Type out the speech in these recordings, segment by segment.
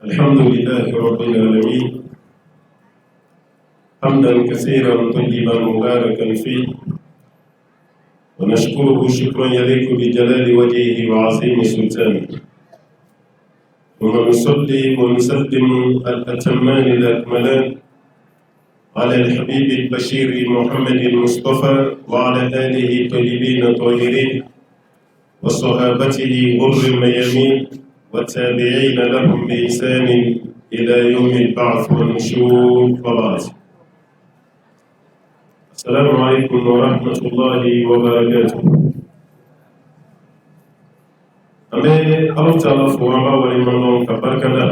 الحمد لله رب العالمين حمدا كثيرا طيبا مباركا فيه، ونشكره شكرا يليق بجلال وجهه وعظيم سلطانه، ونصلي ونسلم الأتمان الأكملان على الحبيب البشير محمد المصطفى وعلى آله الطيبين الطاهرين وصحابته غر الميامين والتابعين لهم بإحسان إلى يوم البعث والنشور، وبعد. السلام عليكم ورحمة الله وبركاته. أمي أرجع فوما ولمن كبركنا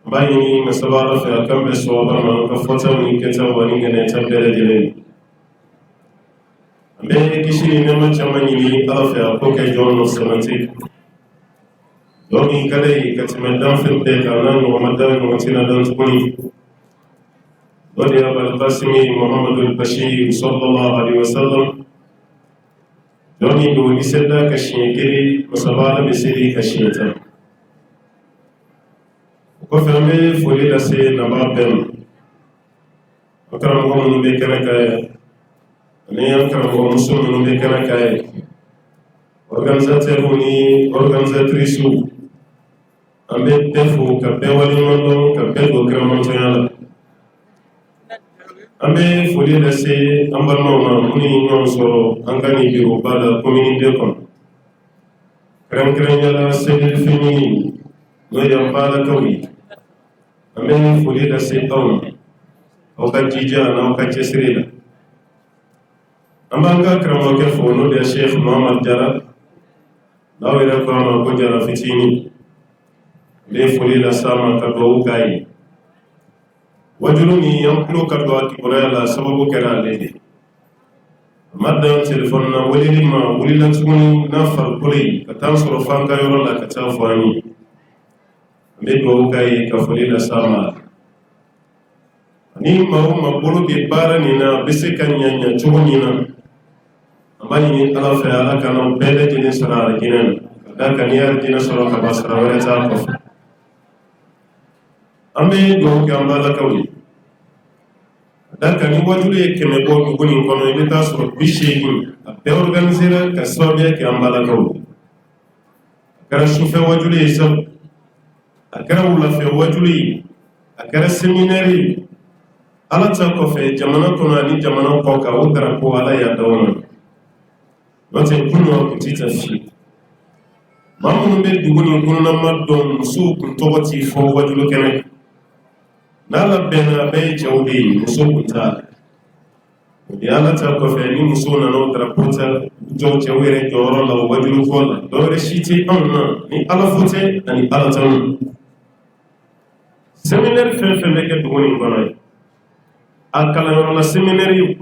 bayini masabara fe akambe soba man ka fota ni keta wani ngene tambere jele ambe kishini nema chamani ni alafe akoke jono semantik doni kale katimadan fente kanan muhammadan watina dan tukuni doni abul qasimi muhammadul bashir sallallahu alaihi wasallam doni do niseda kashiyekiri masabara besiri kashiyeta kɔfɛ an bɛ foli lase naba bɛɛ ma an karamɔgɔ minnu bɛ kɛnɛ kan ye ani an karamɔgɔ muso minnu bɛ kɛnɛ kan ye organisatɛriw ni organisatricew an bɛ bɛɛ fo ka bɛɛ waleɲuman dɔn ka bɛɛ don kɛnɛmantɔnya la. An bɛ foli lase an balimaw ma minnu ye ɲɔgɔn sɔrɔ an ka nin biroba la communauté kɔnɔ kɛrɛnkɛrɛnnenya la selili fini n'o ye an baalakaw ye. An bɛ foli lase aw ma aw ka jija n'aw ka cɛsiri la. An b'an ka karamɔgɔkɛ fo n'o de ye Sheikh Muhamad Jara n'aw yɛrɛ ko a ma ko Jara fitini. An bɛ foli lase a ma ka dugawu k'a ye. Wajulu ni an tulo ka don a kibaruya la sababu kɛra ale de. A ma dan telefɔni na weleli ma wulila tuguni n'a farikolo ye ka taa sɔrɔ f'an ka yɔrɔ la ka taa fɔ an ye. An bɛ dugawu k'a ye ka foli lase a ma. Ni maa o maa bolo bɛ baara nin na a bɛ se ka ɲa cogo min na an b'a ɲini Ala fɛ Ala ka n'aw bɛɛ lajɛlen sara alijinɛ na ka d'a kan n'i ye alijinɛ sɔrɔ ka ban sara wɛrɛ t'a kɔfɛ. An bɛ dugawu kɛ an b'alakaw ye ka d'a kan ni wajulu ye 100 bɔ dugu nin kɔnɔ i bɛ taa sɔrɔ 80 a bɛɛ organisera ka sababuya kɛ an b'alakaw ye. A kɛra sufɛ wajulu ye sabu a kɛra wulafɛ wajulu ye a kɛra séminaire ye Ala ta kɔfɛ jamana kɔnɔ ani jamana kɔ kan o drapeau Ala y'a d'aw ma n'o tɛ kunun kun tɛ taa fiyewu. Maa minnu bɛ dugu nin kɔnɔna dɔn musow kun tɔgɔ t'i fɔ wajulu kɛnɛ n'Ala bɛnna a bɛɛ ye cɛw de ye muso kun t'a la. O de Ala ta kɔfɛ ni musow nana o drapeau ta jɔ cɛw yɛrɛ jɔyɔrɔ la o wajulu fɔ la dɔwɛrɛ si tɛ anw na ni Ala fo tɛ ani Ala tanw. Séminaire fɛn fɛn bɛ kɛ dugu nin kɔnɔ ye a kalanyɔrɔ la séminaire ye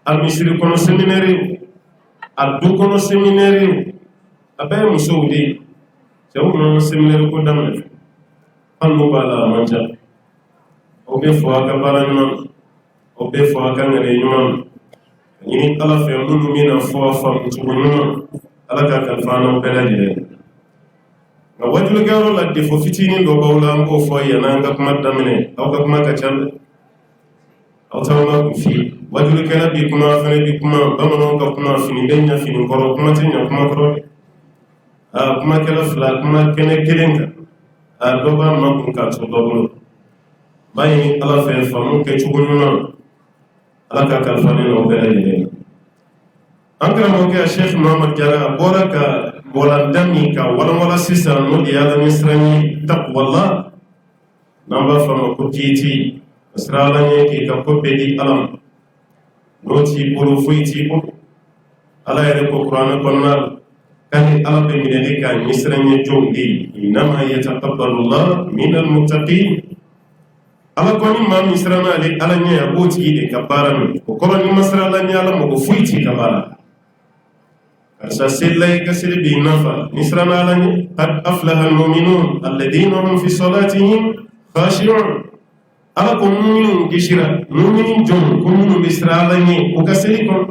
a misiri kɔnɔ séminaire ye a du kɔnɔ séminaire ye a bɛɛ ye musow de ye. Cɛw ma séminaire ko daminɛ an n'u b'a la a man ca. Aw bɛ fɔ a ka baara ɲuman na aw bɛ fɔ a ka ŋaniya ɲuman na ka ɲini Ala fɛ minnu bɛna fɔ a faamu cogo ɲuman Ala ka kalifa n'aw bɛɛ lajɛlen. Nka wajulukɛyɔrɔ la défaut fitinin dɔ b'aw la an k'o fɔ yan'an ka kuma daminɛ aw ka kuma ka ca dɛ. Aw t'aw ma kun f'i wajulukɛla bi kuma fɛnɛ bi kuma bamananw ka kuma fini bɛ ɲɛ fini kɔrɔ kuma tɛ ɲɛ kuma kɔrɔ dɛ. Kumakɛla fila kuma kɛnɛ kelen kan dɔ b'a ma kun k'a to dɔ bolo. B'a ɲini Ala fɛ faamu kɛcogo ɲuman Ala ka kalifa ne n'aw bɛɛ lajɛlen. An karamɔgɔkɛ Sheikh Muhamad Jara a bɔra ka walanda min ka walawala sisan n'o de y'Ala ɲɛsiranɲɛ taqwallah n'an b'a fɔ a ma ko piété ka siran Ala ɲɛ k'i ka ko bɛɛ di Ala ma. N'o t'i bolo foyi t'i bolo. Ala yɛrɛ ko kuranɛ kɔnɔna la k'ani Ala bɛ minɛli ka ɲɛsiranɲɛ jɔnw de ye innama yataqabbalu Allahu minal muttaqin. Ala ko ni maa min siranna ale Ala ɲɛ a b'o tigi de ka baara minɛ o kɔrɔ ni ma siran Ala ɲɛ Ala mɔgɔ foyi t'i ka baara la. Karisa selila i ka seli b'i nafa ni siranna Ala ɲɛ qad aflaha al-mu'minun alladhina hum fi salatihim khashi'un. Ala ko minnu kisira mu'minin jɔnw ko minnu bɛ siran Ala ɲɛ u ka seli kɔnɔ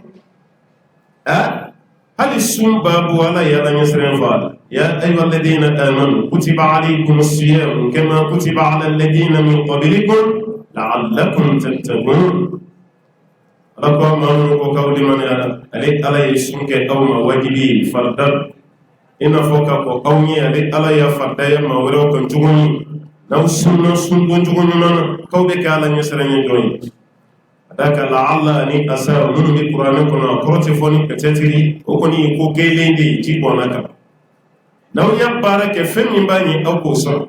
هل السم باب ولا يلا يسرين فعل يا أيها الذين آمنوا كتب عليكم الصيام كما كتب على الذين من قبلكم لعلكم تتقون رقم من قول من عليك على يسمك أو ما واجبي فردد إن فوق قومي عليك على يفردد ما وراء كنتوني لو سنة سنة جوني من كوبك على يسرين جوني ذاك لعل أني أسأل من القرآن كنا كروتفوني كتيري وكوني كوكيلين دي جيبوناك لو يبارك فين بني أو كوسر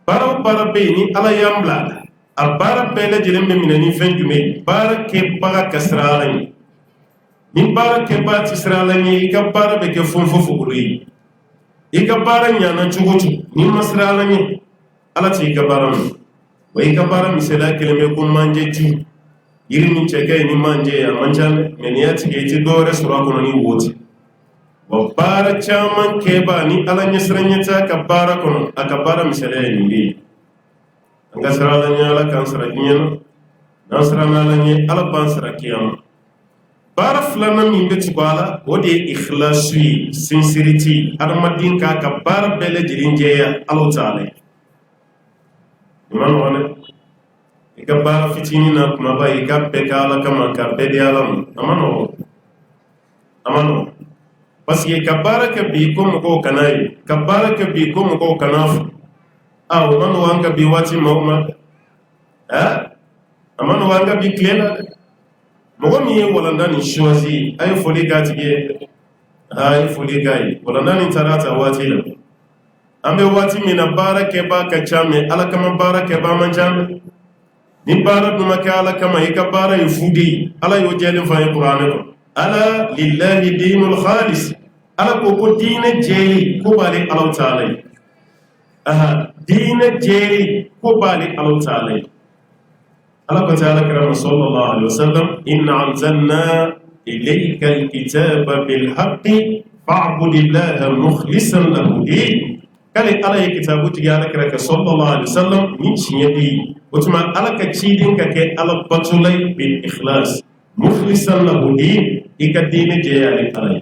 بارو باربيني على يملا البارك بين جلم من نفين جمي بارك بارك كسرالني من بارك بارك كسرالني إكبار بكفون ففوري إكبار نيانا جوجو نيم سرالني على تيكبارم وإكبار مثلا كلمة كم مانجيجو يرمي تكاي نمانجي يا مانجان من ياتي تدور سراكوني ووتي وبارك شامان كباني على نسرنيتا كباركون أكبار مثلا نيلي anga sara la ala kan sara kinyano na sara na la ala ban sara kiyama bara flana min be tibala wodi ikhlasi sincerity armadin ka ka bara bele jirinjeya Allah taala man wona ika bara fitini na kuma ba ika be kala kama ka be de alam amano parce que ka bara ka bi ko mo ko kanai ka bara ka bi ko mo ko kanafu aw man wanga bi wati mawma amano wanga bi klela mogo mi wala ndani choisi ay foli gatige ay foli gai wala ndani tarata wati la ambe wati mina barake ba ka chame ala kama barake ba manjame ni bara duma ka ala kama ikabara yufudi ala yo jeli fa qur'an ko ala lillahi dinul khalis ala ko dine jeli ko bale Allah taala دين جيري كوبالي الله تعالى الله تعالى كرم صلى الله عليه وسلم إن أنزلنا إليك الكتاب بالحق فاعبد الله مخلصا له الدين قال الله كتاب تجعل كرك صلى الله عليه وسلم من شيئا وتما الله كتشيدين كك الله بطلي بالإخلاص مخلصا له الدين إكدين جيالي عليه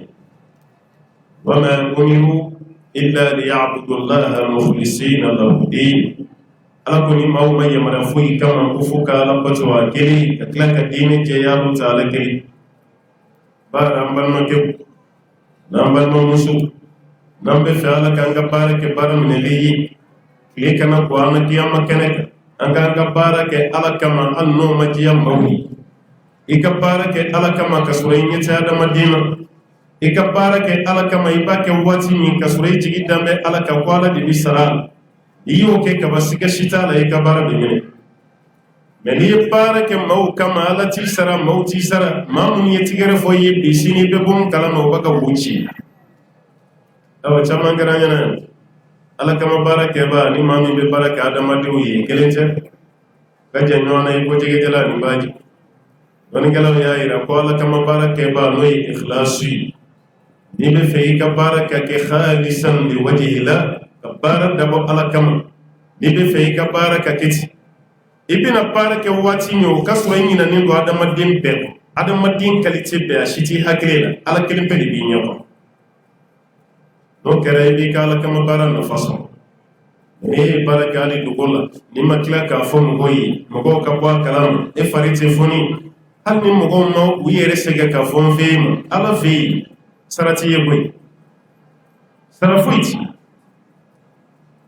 وما أمروا إلا ليعبدوا الله مخلصين له الدين ألكني ما هو يمرفوي كما كفوك على بتوع كلي أكلك الدين جيال تعالى كلي بارم بالمكب نام بالموسو نام بفعلك أنك بارك بارم نلي كلي كنا قوانا كياما كنك أنك بارك على كما أنو مجيام موي إكبارك على كما كسرين يتعدى مدينة ika barake ala kama ibake wati min kasure jigi dambe ala ka kwala di bisara iyo ke ka basika shita la ika bara bimene meni barake mau kama ala ti sara mauti sara mamun yetigere foye bisini be bum kala mau baka wuci awa chama garanya na ala kama barake ba ni mamun be barake adama di wi kelente ka janyona ibo jige jala ni baji don kala ya ira ko ala kama barake ba no ikhlasi ni be fe ka baraka ke khalisan li wajhi la ka barak dabo ala kama ni be fe ka baraka kiti ibina baraka wati nyo kaso yin na ni do adama dim be adama dim kalite be ashiti hakela ala kelim be bi nyo do kare bi ka ala kama baran na faso ni baraka ali dugola ni makla ka fo ngoyi mogo ka kwa kalam e farite foni hal ni mogo no uyere sega ka fo fema ala fi sarati yegwe sarafuiti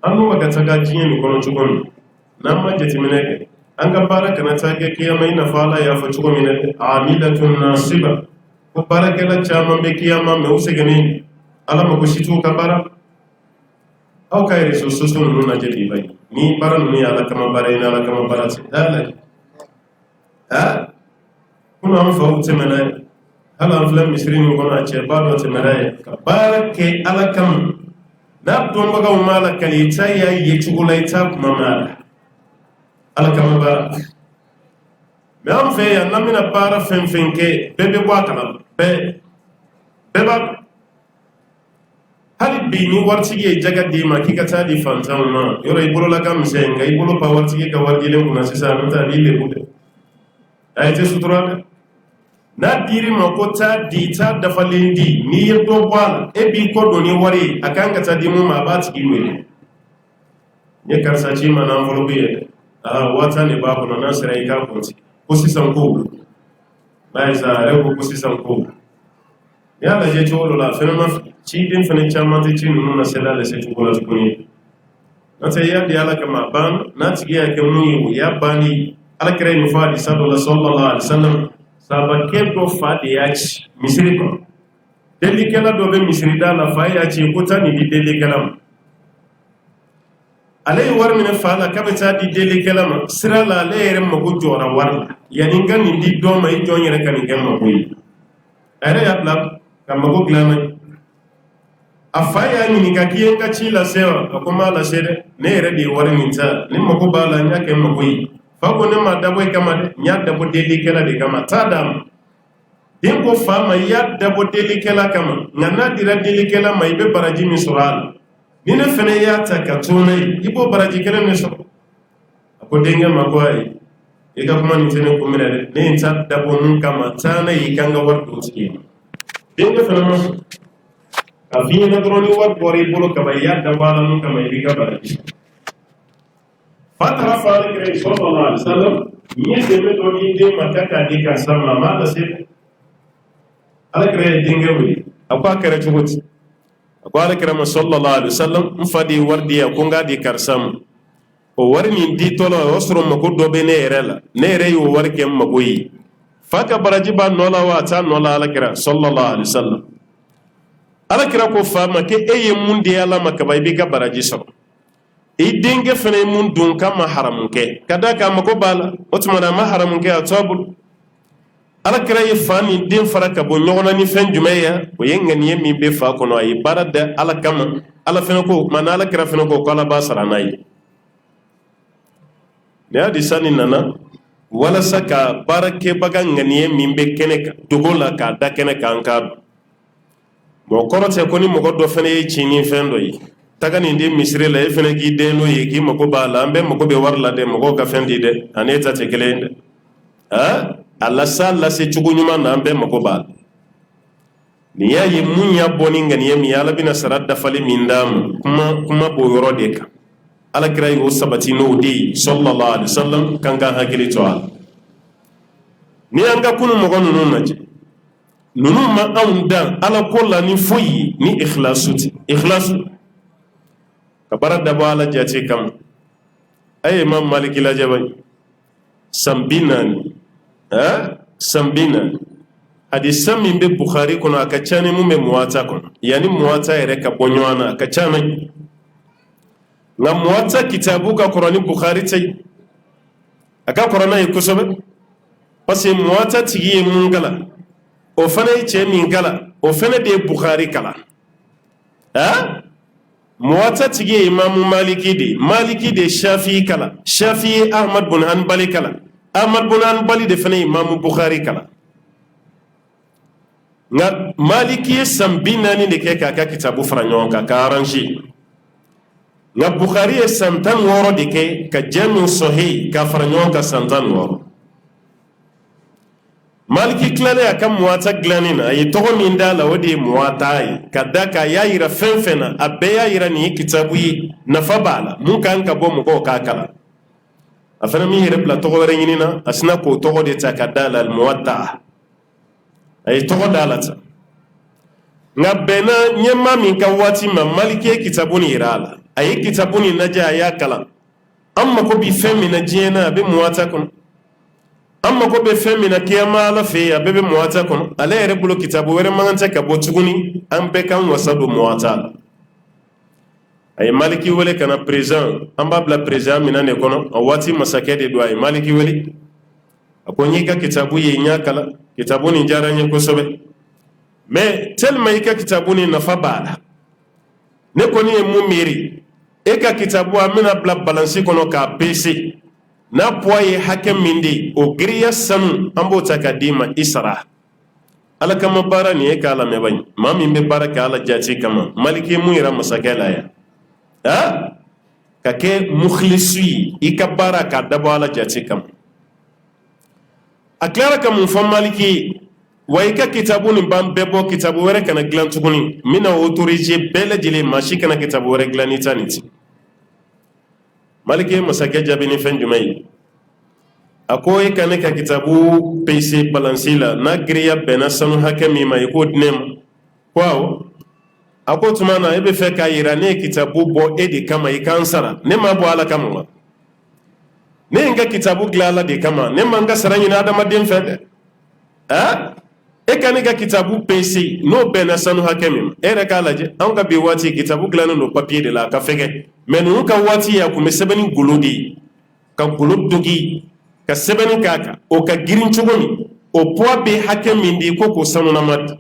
anu magataga jiyen kono chugon namma jetimineke anga baraka na tage kiyama ina fala ya fa chugo mineke amilatun nasiba ko baraka la chama be kiyama me usegeni ala mo kushitu kabara au kayri sususun nuna jeti bai ni baran ni ala kama bare ina ala kama barati dala kuna amfa utemena hala flam misrin gona ce bado te maraye barake alakam na don baga mala kali taya yi chugulai ta mama alakam ba me am fe ya namina para fenfenke bebe kwakala be beba hali bi ni wartige jaga di ma kika ta di fantan ma yoro ibolo la kam senga ibolo pa wartige ka wargile kuna sisa nta bi le bude ayte sutura n'a diri ma ko taa di taa dafalen di n'i ye dɔ bɔ a la e b'i kɔ don ni wari ye a kan ka taa di mun ma a b'a tigi wele n ye karisa ci ma n'anfolo bɛ yɛlɛ waati de b'a kɔnɔ n'a sera i k'a kuntigi ko sisan ko n'a ye sa a yɛrɛ ko sisan ko n'i y'a lajɛ cogo dɔ la a fɛnɛ ma ciden fɛnɛ caman tɛ ci ninnu na se lase cogo la tuguni n'o tɛ i y'a di ala kama a ban n'a tigi y'a kɛ mun ye o y'a banni alakira ye nin fɔ hadisa dɔ la sallallahu alaihi wa sallam sabakɛ dɔ fa de y'a ci misiri kɔnɔ delikɛla dɔ bɛ misiri da la fa y'a ci ko taa nin di delikɛla ma ale ye wari minɛ fa la k'a bɛ taa di delikɛla ma sira la ale yɛrɛ mago jɔra wari la yanni n ka nin di dɔ ma i jɔn yɛrɛ ka nin kɛ mago ye a yɛrɛ y'a bila ka mago dilan n'a ye a fa y'a ɲininka k'i ye n ka ci lase wa a ko n b'a lase dɛ ne yɛrɛ de ye wari min ta ne mago b'a la n y'a kɛ mago ye fa ko ne ma dabɔ i kama dɛ n y'a dabɔ delikɛla de kama taa d'a ma den ko fa ma i y'a dabɔ delikɛla kama nka n'a dira delikɛla ma i bɛ baraji min sɔrɔ a la ni ne fɛnɛ y'a ta ka to n'a ye i b'o baraji kelen de sɔrɔ a ko denkɛ ma ko ayi i ka kuma nin tɛ ne kun minɛ dɛ ne ye n ta dabɔ mun kama taa n'a ye i kan ka wari don tigi ye denkɛ fɛnɛ ma sɔn a f'i ɲɛna dɔrɔn ni wari bɔra i bolo kama i y'a dabɔ a la mun kama i b'i ka baraji fa taara fɔ alakira ye sallallahu alaihi wa sallam n ye dɛmɛ dɔ di den ma k'a k'a di karisa ma a m'a lase dɛ alakira ye denkɛ wele a ko a kɛra cogo di a ko alakira ma sallallahu alaihi wa sallam n fa de ye wari di yan ko n k'a di karisa ma o wari nin ditɔ la o y'a sɔrɔ mago dɔ bɛ ne yɛrɛ la ne yɛrɛ y'o wari kɛ n mago ye fa ka baraji b'a nɔ la wa a t'a nɔ la alakira sallallahu alaihi wa sallam alakira ko fa ma ko e ye mun di ala ma kaba i b'i ka baraji sɔrɔ i denkɛ fɛnɛ ye mun dun k'a ma haramu kɛ ka d'a kan a mago b'a la o tuma na a ma haramu kɛ a to a bolo alakira ye fa ni den fara ka bɔ ɲɔgɔn na ni fɛn jumɛn ye o ye ŋaniya min bɛ fa kɔnɔ a ye baara da ala kama ala fɛnɛ ko mana alakira fɛnɛ ko ko ala b'a sara n'a ye ne hadisa nin nana walasa ka baarakɛbaga ŋaniya min bɛ kɛnɛ kan dogo la k'a da kɛnɛ kan k'a dɔn mɔgɔ kɔrɔ tɛ ko ni mɔgɔ dɔ fɛnɛ ye tiɲɛni fɛn dɔ ye taga nin di misiri la e fɛnɛ k'i den n'o ye k'i mago b'a la an bɛɛ mago bɛ wari la dɛ mɔgɔw ka fɛn di dɛ ani e ta tɛ kelen ye dɛ a lase cogo ɲuman na an bɛɛ mago b'a la nin y'a ye mun y'a bɔ ni ŋaniya min ye ala bɛna sara dafali min d'a ma kuma b'o yɔrɔ de kan alakira y'o sabati n'o de ye sallallahu alaihi wa sallam kan ka hakili to a la ni an ka kunu mɔgɔ ninnu lajɛ ninnu ma anw dan ala ko la ni foyi ni ikhlasu tɛ ikhlasu ka baara dabɔ ala jate kama a ye imam maliki lajɛ bani san 40 san 40 hadisa min bɛ bukhari kɔnɔ a ka ca ni mun bɛ muwata kɔnɔ yanni muwata yɛrɛ ka bɔ ɲɔgɔn na a ka ca na nka muwata kitabu ka kɔrɔ ni bukhari tɛ a ka kɔrɔ n'a ye kosɛbɛ parce que muwata tigi ye mun kalan o fana ye cɛ min kalan o fana de ye bukhari kalan muwata tigi ye imamu maliki de shafi'i kalan shafi'i ye ahmad bin hanbali kalan ahmad bin hanbali de fana ye imamu bukhari kalan nka maliki ye san 40 de kɛ k'a ka kitabu fara ɲɔgɔn kan ka arrange nka bukhari ye san 16 de kɛ ka jamiu sahih ka fara ɲɔgɔn kan san 16 maliki tilalen a ka muwata dilanni na a ye tɔgɔ min d'a la o de ye muwata ye ka da kan a y'a yira fɛn fɛn na a bɛɛ y'a yira nin ye kitabu ye nafa b'a la mun kan ka bɔ mɔgɔw k'a kalan a fana min yɛrɛ bila tɔgɔ wɛrɛ ɲini na a sina k'o tɔgɔ de ta ka da la muwata a ye tɔgɔ d'a la ta nka bɛnna ɲɛmaa min ka waati ma maliki ye kitabu nin yira a la a ye kitabu nin lajɛ a y'a kalan an mako bi fɛn min na diɲɛ na a bɛ muwata kɔnɔ an mako bɛ fɛn min na kiyama ala fɛ yen a bɛɛ bɛ muwata kɔnɔ ale yɛrɛ bolo kitabu wɛrɛ man tɛ ka bɔ tuguni an bɛɛ kan wasa don muwata la a ye maliki wele ka na président an b'a bila président minɛn de kɔnɔ a waati masakɛ de don a ye maliki wele a ko n y'i ka kitabu ye n y'a kalan kitabu nin diyara n ye kosɛbɛ mais tellement i ka kitabu nin nafa b'a la ne kɔni ye mun miiri e ka kitabu an bɛna bila balansi kɔnɔ k'a peese n'a poids ye hakɛ min de o giriya sanu an b'o ta ka d'i ma i sara ala kama baara nin ye k'a lamɛn bani maa min bɛ baara kɛ ala jate kama maliki mun yɛrɛ masakɛ la yan ka kɛ mukhlisu ye i ka baara k'a dabɔ ala jate kama a tilara ka mun fɔ maliki ye waika kitabu ni ban bebo kitabu were kana glan tuguni mina autorize bele jile mashi kana kitabu were glani taniti malike masake jabini fen jumai akoy kana ka kitabu pc balansila na griya bena sanu hakami mai ko dinem kwao ako tumana ebe fe ka irane kitabu bo edi kama ikansara ne ma bo ala kama ne nga kitabu glala de kama ne manga saranyi na adama dem fede e kani ka kitabu pc no bena sanu hakemi ere kala je an ka bi wati kitabu glana no papier de la ka fege menu ka wati ya ku mesebeni guludi ka guludugi ka sebeni kaka o ka girin chugoni o poabe hakemi ndi ko sanu na mat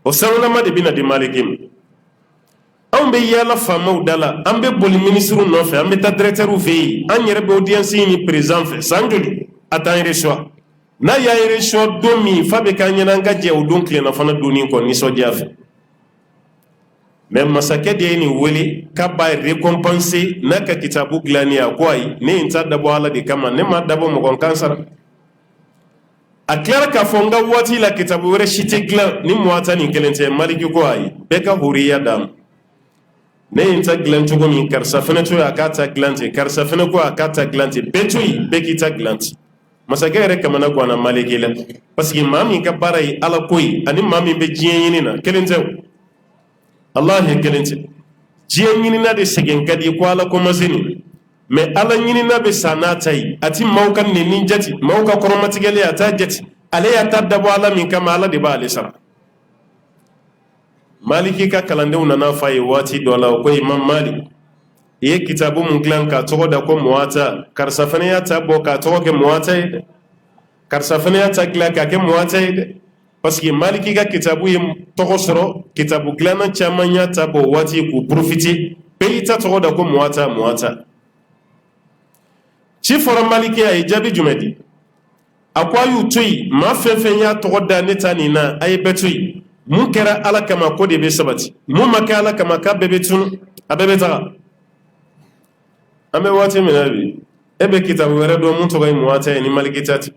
o sanu na mat bina de malikim an be yala famaw dala an be boli ministre no fe an be ta directeur u fe an yere be audience ni président fe sanjoli atan reçoit na ya reçoit domi fa be kanyana nga je o don kle na fana doni ko ni so jafe même masake de ni weli ka ba récompenser na ka kitabu glani akwai ne inta dabo ala de kama ne ma dabo mo kon kansara aklara ka fonga wati la kitabu were shite glan ni muata ni kelente maliki ko ai be ka huriya dam ne inta glan to gomi karsa fene to akata glante karsa fene ko akata glante betui bekita glante masake re kamana ko na maliki la parce que mami ka barai ala koy ani mami be jiyeni na kelente Allah ya kelente jiyeni na de segen kadi ko ala ko masini mais ala nyini na be sanatai ati mawkan ne ninjati mawka koromatigele ata jati ale ya tadda wala min kama ala de ba ale sara maliki ka kalande unana fayi wati dola ko imam malik ye kitabu mun glan ka to da ko muwata karsafane ya tabo ka to ke muwata karsafane ya tagla ka ke muwata parce que maliki ka kitabu ye to soro kitabu glana chamanya tabo wati ku profiter peyita to da ko muwata ci fora maliki ay jabi jumedi akwa yu tuy ma fefen ya to da netani na ay betui mun kera ala kama ko de be sabati mun maka ala kama ka bebe tun abebe ta ame wati minabi ebe kitabu were do mun to ga mu wata ni maliki tati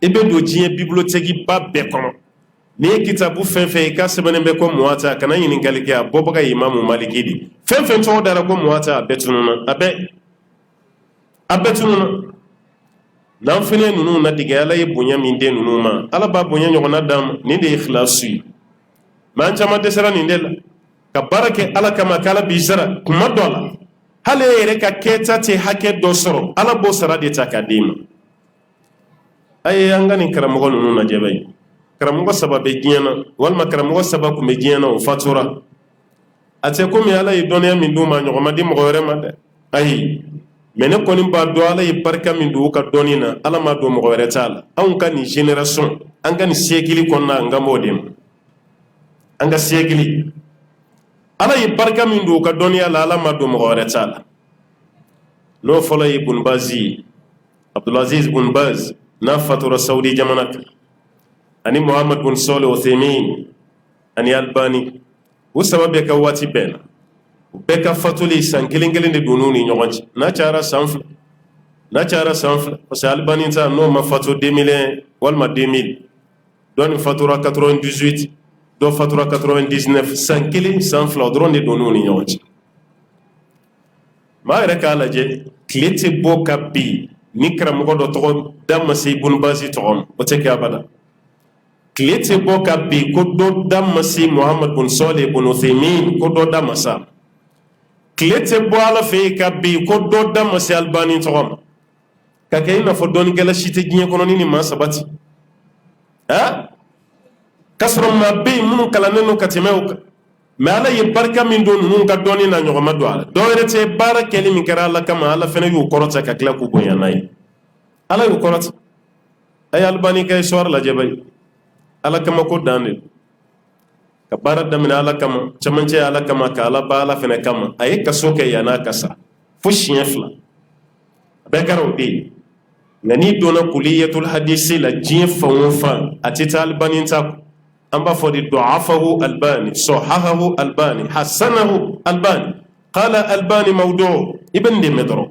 ebe do jiye bibliothèque ba be kono ni kitabu fefen ka sebene be ko mu wata kana yin galike abobo ga imamu maliki di fefen to dara ko mu wata betun abetunu nan fene nunu na diga ala ye bonya min de nunu ma ala ba bonya nyogona dam ni de ikhlasu man chama de sara ni ndela ka barake ala kama kala bi sara kuma dola hale yere ka keta te hake do soro ala bo sara de takadima ay angani karamogo nunu na jebay karamogo sababe jiyana wal karamogo sababu me jiyana o fatura ate ko mi ala ye donya min duma nyogoma di mo gore ma de ay mene koni ba do ala ye barka min do ka doni na ala ma do mo were tala an ka ni generation an ka ni siècle konna nga modem an ga siècle ala ye barka min do ka doni ala ma do mo were tala no fola ibn bazi abdulaziz ibn baz na fatura saudi jamanat ani muhammad bin salih uthaymin ani albani wo sababe ka wati bena beka fatuli san kelen de dununi ñogonci na cara sanfla parce que albani ta no ma fatu 2000 walma 2000 doni fatura 98 do fatura 99 san kelen sanfla dron de dununi ñogonci ma yere ka laje klete boka bi ni karamogo do togo damma sey bun basi togon o te ka bada klete boka bi ko do damma sey muhammad bin salih bin uthaymin ko do damma sa klete bo ala fe ka bi ko do dam si albani togom ka kay na fo don gela shite ginye kono ni ma sabati kasro ma be mun kala neno katimewka ma ala ye barka min don nun ka doni na nyogoma do ala do rete baraka li min kara ala kama ala fene yu korota ka kala ku bonya nay ala yu korota ay albani kay sor la jebay ala kama ko danel ka barat damina ala kama chamance ala kama ka ala ba ala fene kama ay ka soke yana kasa fushiya fla be karo be ngani dona kuliyatul hadisi la jin fa atita albani ta amba fodi du'afahu albani sahahahu albani hasanahu albani qala albani mawdu' ibn dimedro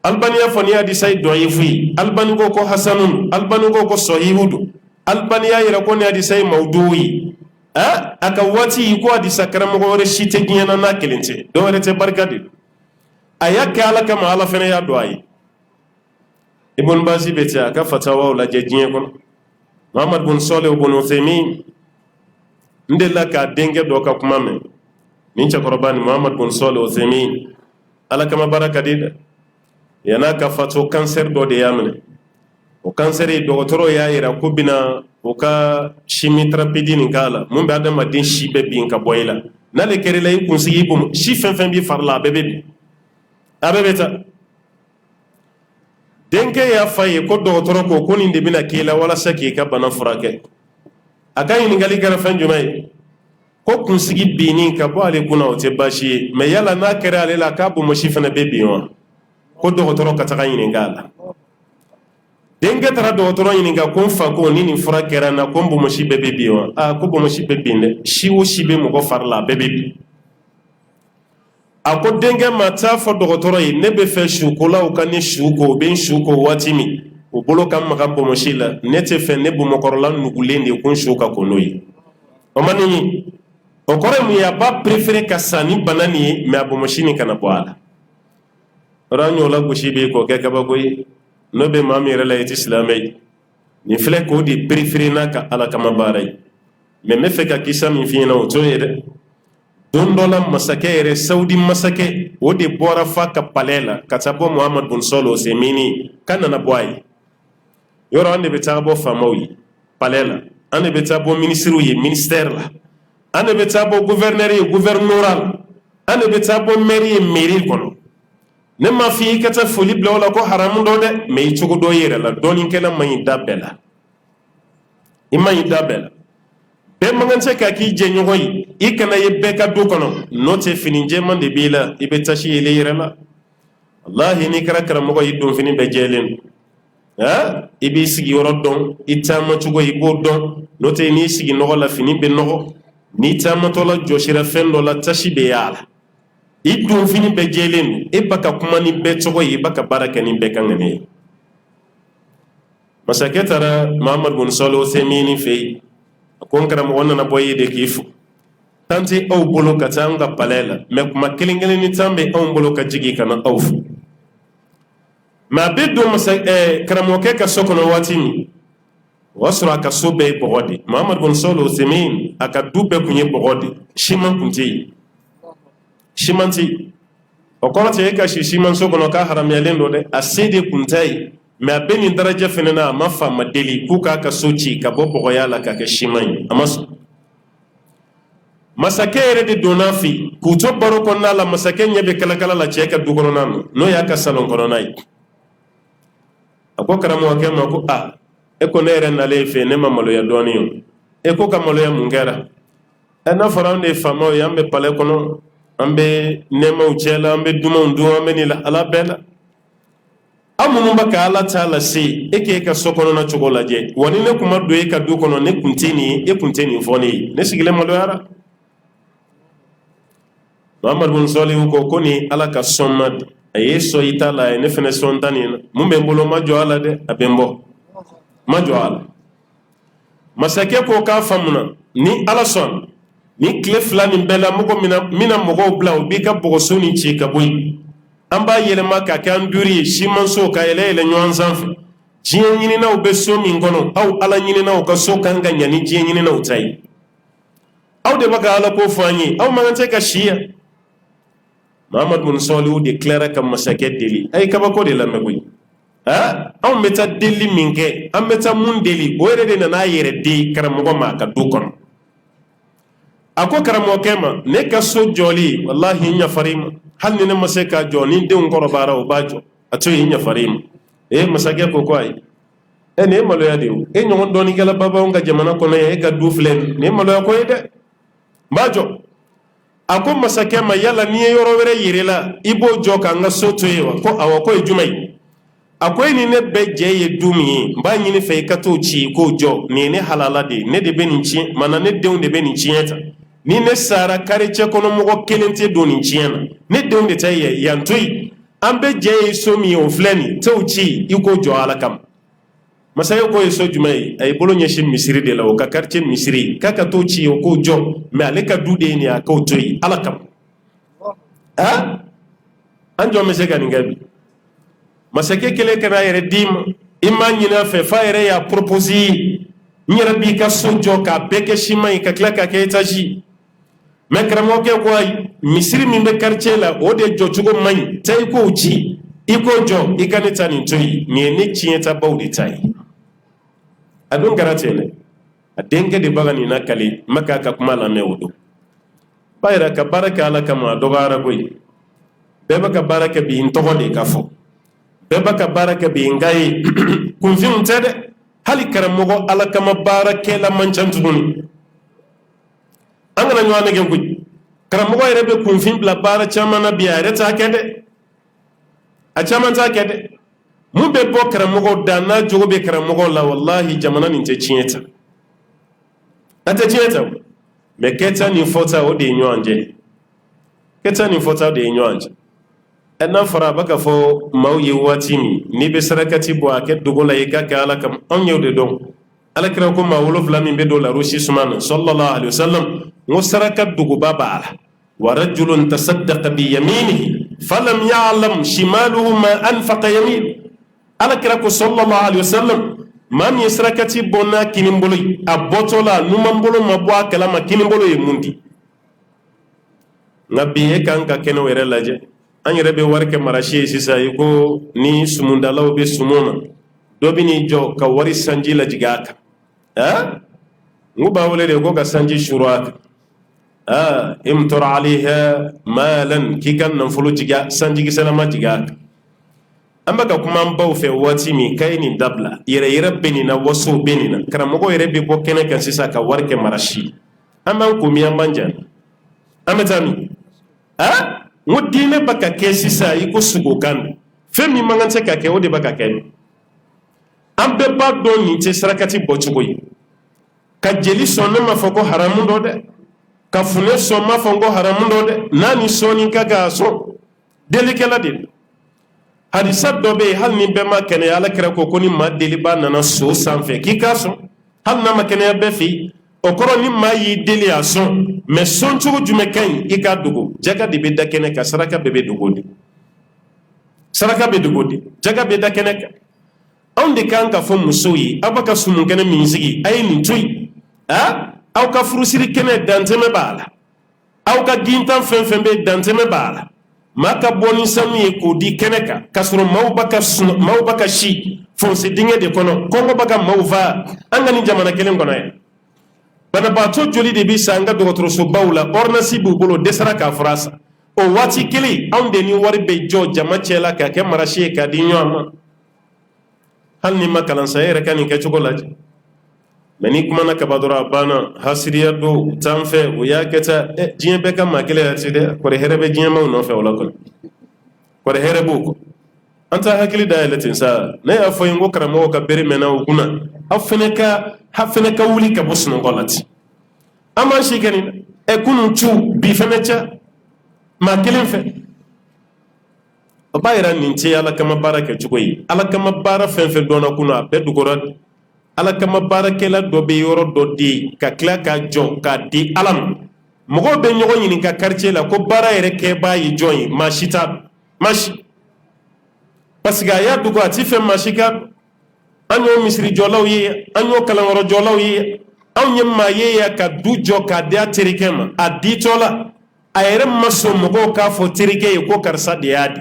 Albani ya fani hadisa da'ifi, Albani ko hasanun, Albani ko sahihu, Albani ya yira ko ni hadisa maudu'i. Aka wati ko hadisa karamogo wore shite giyana na kelente do wore te barkadi ayaka ala kama ala fene ya doyi Ibn Bazi beti aka fatawa la jejiye kon Muhammad bin Salih ibn Uthaymeen ndela ka denge do ka kuma me min cha korobani Muhammad bin Salih Uthaymeen ala kama barakadi yana ka fato cancer do de yamne o cancer do toro ya ira kubina o ka chimiothérapie ni kala mun be adama den shi be bin ka boyla na le kere lay kunsigi bum shi fen bi farla bebe abebeta denke ya faye ko docteur ko koni de bina kila wala saki ka bana furake aka ni ngali gara fen jumay ko kunsigi bini ka bo ale kuna o te bashi me yala na kere ale la ka bu mo shi fen be biwa ko docteur ka ta ni ngala dengue tara docteur yininga ko fa ko ni fura kera na ko mbo moshi bebe biwa ko bo moshi bebe ne shiwo shibe mo ko farla bebe bi ako dengue mata fo docteur yi ne be fe shukola o kan shuko ben shuko watimi o bolo kam ma bo moshi la ne te fe ne bo mo korla nugule ne ko shuka ko noyi o manini o kore mu ya ba préférer ka sani banani me abo moshi ni kana boala ranyo la ko shibe ko ke ka ba koy no be mami rela et islamay ni fle ko di préféré naka ala kama baray me fe ka kisa mi fi na o to yede don dola masakere saudi masake o de bora fa ka palela katabo Muhammad bin Salih Uthaymeen kana na boy yoro ande be tabo famawi palela ande be tabo ministre yi ministère la ande be tabo gouverneur yi gouvernoral ande be tabo mairie mairie kono ne ma fi kata foli bla wala ko haramu do de me chugo do yere la doni kena mayi dabela imayi dabela be mangance ka ki je nyoy ikana ye be ka do kono no te fini je man de bila ibe tashi ele yere la wallahi ni kara kara mo ko yidum fini be jelen ibi sigi woro don itama chugo ibo don no te ni sigi no la fini be no ni tama to la joshira fendo la tashi be yala idun fini be jelen e baka kuma ni be togo yi baka baraka ni be kangane masaketara Muhammad bin Salih Uthaymeen fe ko ngara mo wonna na boye de kifu tanti aw bolo ka tanga palela me kuma kilingele ni tambe aw bolo ka jigi kana awfu ma beddo karamo ke ka sokono watimi wasra ka sobe bogodi Muhammad bin Salih Uthaymeen aka dubbe kunye bogodi shiman kunti shimanti o korate ka shiman so kono ka haram yalen do de asede kuntai me abeni daraja fenena ma fama deli kuka ka soci ka bobo yala ka shiman amas masakere de donafi ku to baro ko na la masake nyebe kala kala la cheka du kono nan no ya ka salon kono nai akokara mo ke ma ko e ko nere na le fe ne mamalo ya doni e ko kamalo ya mungera na farande famo yambe pale kono ambe nema uchela ambe duma ndu ambe ni ala bela amunu baka ala taala si eke ka sokono na chogola je woni ne kuma do e ka du kono ne kunteni foni ne sigile mo yara Muhammad bin Salih ko koni ala ka somad aye so itala ne fene sontani mumbe mbolo majo ala de abembo majo ala masake ko ka famuna ni ala son ni kile fulani bela mugo mina mugo bla bi ka bogoso ni ci ka boy amba yele maka kan duri shiman so ka yele nyuan sanf jiyen nyini na be so min gono aw ala nyini na ka so kan ganya ni jiyen nyini na utai aw de baka ala ko fanyi aw magante ka shiya Muhammad bin Salih declare kam masake deli ay kaba ko de la megoy aw meta deli minke am meta mun deli o yere de na yere de karam go ma ka du kono ako karamo kema ne ka so joli wallahi nya farima hal ne masaka joni de ngoro bara o bajo ato nya farima masake ko ko ay ne malo ya de nyon doni gala baba nga jamana ko ne ka du flen ne malo ya ko de bajo ako masake ma yalla ni yoro were yirela ibo joka nga soto yewa ko awako ejumai ako ni ne beje ye dumi ba nyini fe kato chi ko jo ne halala de ne de beninchi mana ne de unde beninchi eta ni ne sara kare che kono mo kelente doni chiena ne de unde taye yantui ambe je so mi o fleni tawci iko jo ala kam masaya ko so jumai ay bolo nyeshi misiri de la o ka quartier misiri kaka to ci o ko jo me aleka dude ni aka toyi ala kam ha anjo me sega ngabi masake kele kana yere dim imanyina fe fa yere ya proposer nyera bi ka sojo ka beke shimai ka klaka ka etaji me kramo ke ko ay misiri min be quartier la o de jo chugo mani tay ko ci iko jo ikanita ni toyi ni chieta bawdi tay adun garatele adenke de bagani na kale maka ka kuma la mewdo bayra ka baraka ala kama dogara goy beba ka baraka bi intogo de kafo beba ka baraka bi ngai kunfim tede hali karamogo ala kama baraka la mancantuduni angana nywana gen kuj karamogo rebe kunfim la bara chamana biya reta kede a chamanta kede mu be bo karamogo dana jogo be karamogo la wallahi jamana ni te chieta ate chieta me keta ni fota o de nyanje keta ni fota o de nyanje enna fara baka fo mawye watimi ni be sarakati bo ake dugola yika ka ala kam on yewde don ala kira ko ma wolof la min be do la rushi sumana sallallahu alaihi wasallam ngo sarakat dugu baba wa rajulun tasaddaqa bi yaminihi falam ya'lam shimaluhu ma anfaqa yamin ala kira ko sallallahu alaihi wasallam mam yesrakati bonna kinimbolo abotola numambolo mabwa kala makinimbolo yemundi ngabi e kanka keno were laje anyere be warke marashi sisa yuko ni sumundalaw be sumuna dobini jo ka wari sanji la jigaka ha nguba wole de go ka sanji shuruaka imtur alaiha malan kikan nan fulu jiga sanji gisalama jigaka amba ka kuma baw fe wati mi kayni dabla yere beni na waso beni na karamogo yere be bo kene kan sisa ka warke marashi amman ko mi ambanjan ametami ngudine baka ke sisa iko sugo kan femi mangante ka ke ode baka ke ambe ba do ni te sarakati bochugo yi ka jeli sonno ma foko haramun do de ka fune so ma fongo haramun do de nani soni kaga so delikela de hadisa do be hal ni be ma kene ala kira ko koni ma deli ba nana so sanfe ki kaso hal na ma kene be fi o koro ni ma yi deli aso me son chugo jume kan ika dugo jaga de be da kene ka saraka be dugo di saraka be dugo di jaga be da kene ka on de kan ka fo musoyi abaka sumun kene minzigi ay ni tuy aw ka furusiri kene danteme bala aw ka gintan fenfembe danteme bala maka boni sanu ye ko di keneka kasro mawbaka shi fonse dinge de kono kongo baka mawva angani jamana kelen kono ya bana bato joli de bi sanga dogotoro so bawla ornasi bu bolo desara ka frasa o wati kili ande ni wari be jo jama chela ka ke marashi ka di nyama hal ni makalan sayere kan ke chokolaji meni kuma na kabadora bana hasiriya do tanfe o ya keta jiye be kam makele ya tide ko herebe jiye maw no fe wala ko herebe ko anta hakili da latin sa na ya fo ngo karamo ka beri mena o kuna hafene ka wuli ka bosno golati ama shi kani e kunu chu bi femecha makelen fe o bayran nin ti ala kama baraka jugoyi ala kama bara fenfe dona kuna be dugorad ala kama barakela do be yoro do di ka kla ka jo ka di alam mogo be nyogo nyini ka quartier la ko bara yere ke bayi joyi mashita mashi pasiga ya dugo ati fe mashika anyo misri jolaw yi anyo kalangoro jolaw yi anye ma ye ya ka du jo ka de atirikema adi tola ayere maso mogo ka fo tirike ko karsa de adi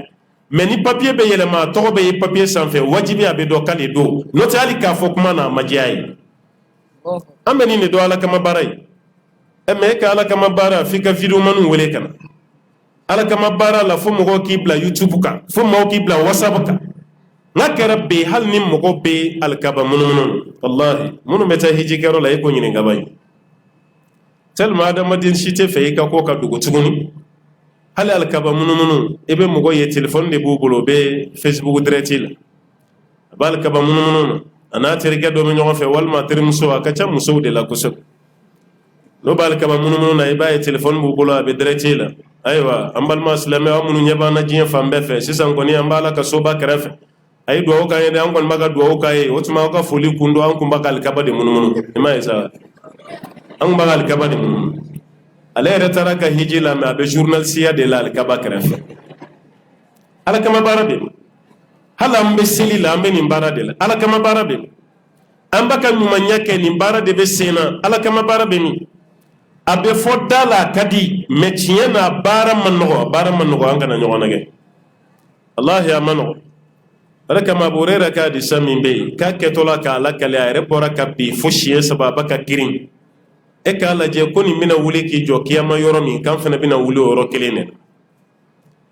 meni papier be yelema to be papier sanfe wajibi abe do kale do noti ali ka fo kuma na majiyai ameni ne do ala kama barai me ka ala kama bara fika video manu wele kana ala kama bara la fo mogo ki bla youtube ka fo mo ki bla whatsapp ka ngakara be hal ni mogo be al kaba munun wallahi munu meta hiji kero la yiko nyini ngabai tel ma da madin shite fe ka ko ka dugo tuguni hali alkaba munumunu ebe mogo ye telefon de bubulo be facebook diretil ba alkaba munumunu ana terga do mi ñogo fe walma ter muso akacha muso de la kuso no ba alkaba munumunu na iba ye telefon bubulo be diretil aywa an balima silamɛ aw minnu ɲɛ b'an na diɲɛ fan bɛɛ fɛ sisan kɔni an b'a la ka soba kɛrɛfɛ a ye duwawu k'an ye dɛ an kɔni b'a ka duwawu k'a ye o tuma aw ka foli kun don an kun b'a ka alikaba de munumunu i m'a ye sa an kun b'a ka alikaba de munumunu ale yɛrɛ taara ka hiji la mɛ a bɛ journalisiya de la alikaba kɛrɛfɛ ala kama baara de hali an bɛ seli la an bɛ nin baara de la ala kama baara de an b'a ka ɲumanya kɛ nin baara de bɛ sen na ala kama baara bɛ min a bɛ fɔ da la a ka di mɛ tiɲɛ na baara ma nɔgɔ an kana ɲɔgɔn nɛgɛ walahi a ma nɔgɔ ala kama Abu Hurayra ka hadisa min bɛ yen k'a kɛtɔ la k'a lakale a yɛrɛ bɔra ka bin fo siɲɛ 3 a ba ka girin e k'a lajɛ ko nin bɛna wuli k'i jɔ kiyama yɔrɔ min k'an fana bɛna wuli o yɔrɔ kelen de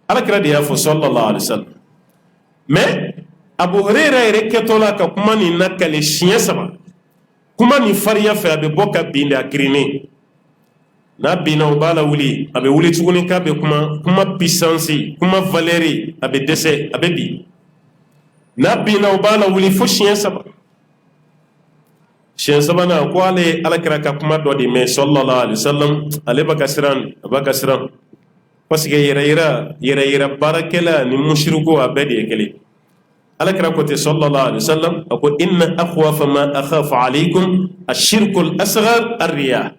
alakira de y'a fɔ sallallahu alaihi wasallam mɛ Abu Hurayra yɛrɛ kɛtɔ la ka kuma nin lakale siɲɛ 3 kuma nin farinya fɛ a bɛ bɔ ka bin de a girinnen n'a binna o b'a la wuli a bɛ wuli tuguni k'a bɛ kuma puissance kuma valeur a bɛ dɛsɛ a bɛ bin n'a binna o b'a la wuli fo siɲɛ 3 siɲɛ 3nan ko ale ye alakira ka kuma dɔ de mɛn sallallahu alaihi wasallam ale b'a ka siran parce que yɛrɛ yira baarakɛla ni mushriku a bɛɛ de ye kelen alakira ko ten sallallahu alaihi wasallam a ko inna akhwafa ma akhafu alaykum ashirku al-asghar ar-riya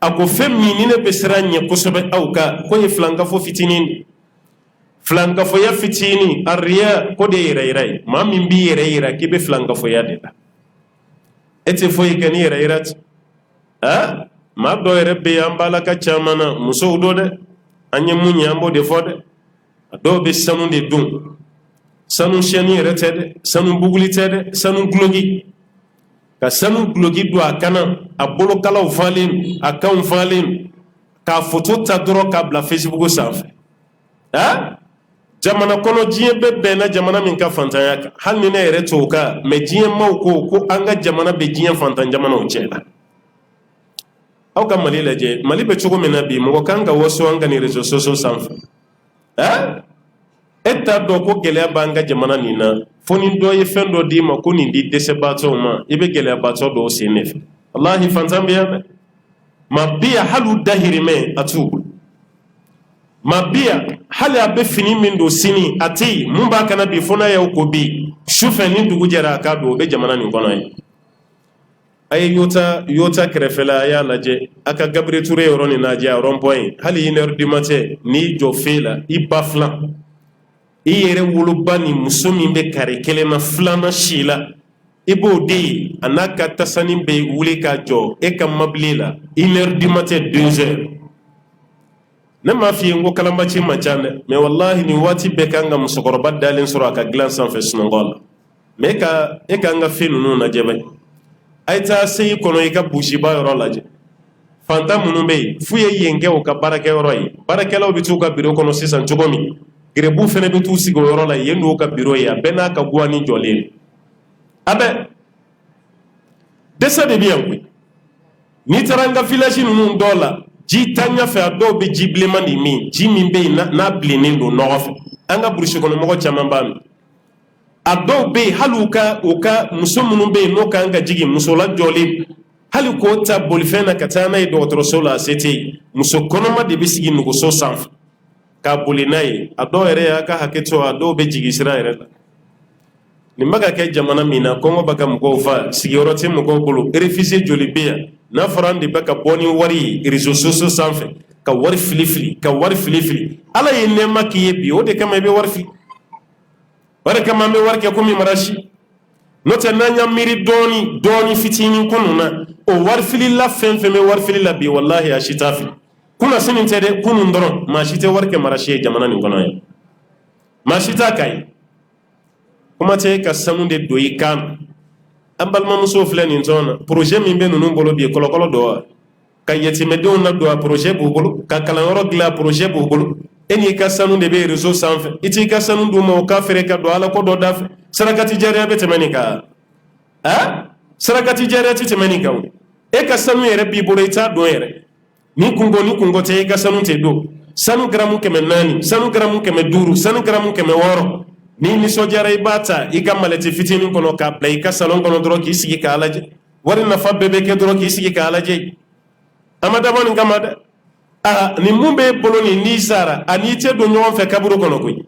a ko fɛn min ni ne bɛ siran ɲɛ kosɛbɛ aw kan ko ye filankafo fitinin filankafoya fitinin ar-riya ko de ye yɛrɛ ye maa min b'i yɛrɛ yira k'i bɛ filankafoya de la e tɛ foyi kɛ ni yɛrɛ yira ten maa dɔ yɛrɛ bɛ yen an b'a la ka caman na musow do dɛ an ye mun ye an b'o de fɔ dɛ a dɔw bɛ sanu de dun sanu siyɛnni yɛrɛ tɛ dɛ sanu buguli tɛ dɛ sanu guloki ka sanu guloki don a kana a bolokalaw falen a kanw falen k'a foto ta dɔrɔn k'a bila Facebook sanfɛ jamana kɔnɔ diɲɛ bɛɛ bɛnna jamana min ka fantanya kan hali ni ne yɛrɛ t'o kan mɛ diɲɛ maaw ko an ka jamana bɛ diɲɛ fantan jamanaw cɛ la aw ka Mali lajɛ Mali bɛ cogo min na bi mɔgɔ kan ka waso an ka nin réseaux sociaux sanfɛ e t'a dɔn ko gɛlɛya b'an ka jamana nin na fo ni dɔ ye fɛn dɔ d'i ma ko nin di dɛsɛbaatɔw ma i bɛ gɛlɛyabaatɔ dɔw sen ne fɛ walahi fantan bɛ yan dɛ maa bi yan hali u dahirimɛ a t'u bolo maa bi yan hali a bɛ fini min don sini a tɛ yen mun b'a kana bi fo n'a y'aw ko bi sufɛ ni dugu jɛra a k'a don o bɛ jamana nin kɔnɔ ye a ye yota kɛrɛfɛla a y'a lajɛ a ka Gabiriyɛli Ture yɔrɔ nin lajɛ a rond-point hali 1 heure du matin n'i jɔ fee la i ba filan i yɛrɛ woloba ni muso min bɛ kare kelen na filanan si la i b'o de ye a n'a ka tasani bɛ wuli ka jɔ e ka mabili la 1 heure du matin 2 heures ne m'a f'i ye n ko kalanbaaci man ca dɛ mais wallahi nin waati bɛɛ kan ka musokɔrɔba dalen sɔrɔ a ka dilan sanfɛ sunɔgɔ la mais e ka an ka fɛn ninnu lajɛ bɛ a ye taa seyi kɔnɔ i ka busiba yɔrɔ lajɛ fantan minnu bɛ yen f'u ye yen kɛ u ka baarakɛyɔrɔ ye baarakɛlaw bɛ t'u ka biro kɔnɔ sisan cogo min gerebu fana bɛ t'u sigi o yɔrɔ la yen n'u ka biro ye a bɛɛ n'a ka guwani jɔlen a bɛ dɛsɛ de bɛ yan koyi n'i taara an ka village ninnu dɔw la ji tanya fɛ a dɔw bɛ ji bilenman de min ji min bɛ yen n'a bilennen don nɔgɔ fɛ an ka burusi kɔnɔ mɔgɔ caman b'a min a dɔw bɛ yen hali u ka muso minnu bɛ yen n'o kan ka jigin muso lajɔlen hali k'o ta bolifɛn na ka taa n'a ye dɔgɔtɔrɔso la a se tɛ yen muso kɔnɔma de bɛ sigi nɛgɛso sanfɛ k'a boli n'a ye a dɔw yɛrɛ y'a ka hakɛ to a dɔw bɛ jigin sira yɛrɛ la nin bɛ ka kɛ jamana min na kɔngɔ bɛ ka mɔgɔw fa sigiyɔrɔ tɛ mɔgɔw bolo réfugié joli bɛ yan n'a fɔra an de bɛ ka bɔ ni wari ye réseaux sociaux sanfɛ ka wari filifili ala ye nɛɛma k'i ye bi o de kama i bɛ wari fili o de kama an bɛ wari kɛ komi marasi n'o tɛ n'an y'an miiri dɔɔni fitinin kunun na o wari filila fɛn fɛn bɛ wari fili la bi walahi a si t'a fili kunna sini tɛ dɛ kunun dɔrɔn maa si tɛ wari kɛ marasi ye jamana nin kɔnɔ ye maa si t'a ka ye kuma tɛ ka sanu de don i kan an balimamusow filɛ nin tɔn na projet min bɛ ninnu bolo bi ye kɔlɔkɔlɔ dɔ wa ka yatimɛdenw ladon a projet b'u bolo ka kalanyɔrɔ dilan a projet b'u bolo e n'i ka sanu de bɛ réseau sanfɛ i t'i ka sanu d'u ma o k'a feere ka don ala ko dɔ da fɛ sarakati jariya bɛ tɛmɛ nin kan sarakati jariya tɛ tɛmɛ nin kan e ka sanu yɛrɛ b'i bolo i t'a dɔn yɛrɛ ni kunko tɛ i ka sanu tɛ don sanu garamu 400 sanu garamu 500 sanu garamu 600 ni nisɔndiyara i b'a ta i ka malɛti fitinin kɔnɔ k'a bila i ka salon kɔnɔ dɔrɔn k'i sigi k'a lajɛ wari nafa bɛɛ bɛ kɛ dɔrɔn k'i sigi k'a lajɛ a ma dabɔ nin kama dɛ ni mun b'e bolo ni sara ani cɛ don ɲɔgɔn fɛ kaburu kɔnɔ koyi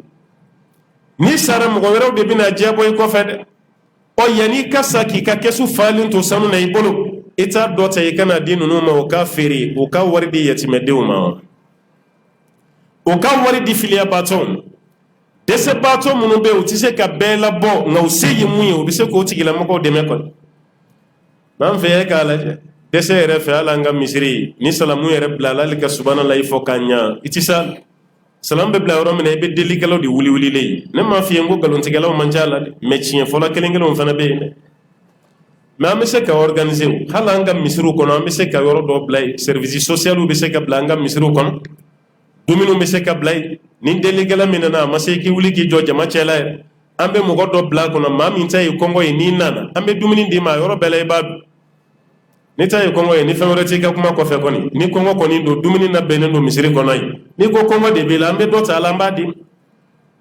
ni sara mɔgɔ wɛrɛw de bɛna diya bɔ i kɔfɛ dɛ yanni ka sa k'i ka kɛsu falen to sanu na i bolo i t'a dɔ ta i kana di ninnu ma o ka feere o ka wari di yatimɛdenw ma o ka wari di filiyabaatɔw dɛsɛbaatɔ minnu bɛ yen u tɛ se ka bɛɛ labɔ nka u se ye mun ye u bɛ se k'o tigilamɔgɔw dɛmɛ kɔni n'an fɛ k'a lajɛ dɛsɛ yɛrɛ fɛ hali an ka misiri ni salamu yɛrɛ bilala hali ka subahana i fɔ k'a ɲa i tɛ se salamu bɛ bila yɔrɔ min na i bɛ delikɛlaw de wuli wulilen ye ne m'a f'i ye n ko nkalontigɛlaw man ca la dɛ mɛ tiɲɛ fɔla kelen kelenw fana bɛ yen dɛ mɛ an bɛ se ka organiser o hali an ka misiriw kɔnɔ an bɛ se ka yɔrɔ dɔ bila yen service social bɛ se ka bila an ka misiriw kɔnɔ dumuniw bɛ se ka bila yen ni delikɛla min nana a ma se k'i wuli k'i jɔ jama cɛla yɛrɛ an bɛ mɔgɔ dɔ bila a kɔnɔ maa min ta ye kɔngɔ ye n'i nana an bɛ dumuni d'i ma yɔrɔ bɛɛ la i b'a dun ni ta ye kɔngɔ ye ni fɛn wɛrɛ t'i ka kuma kɔfɛ kɔni ni kɔngɔ kɔni don dumuni na bɛnnen don misiri kɔnɔ ye ni ko kɔngɔ de b'i la an bɛ dɔ ta a la an b'a di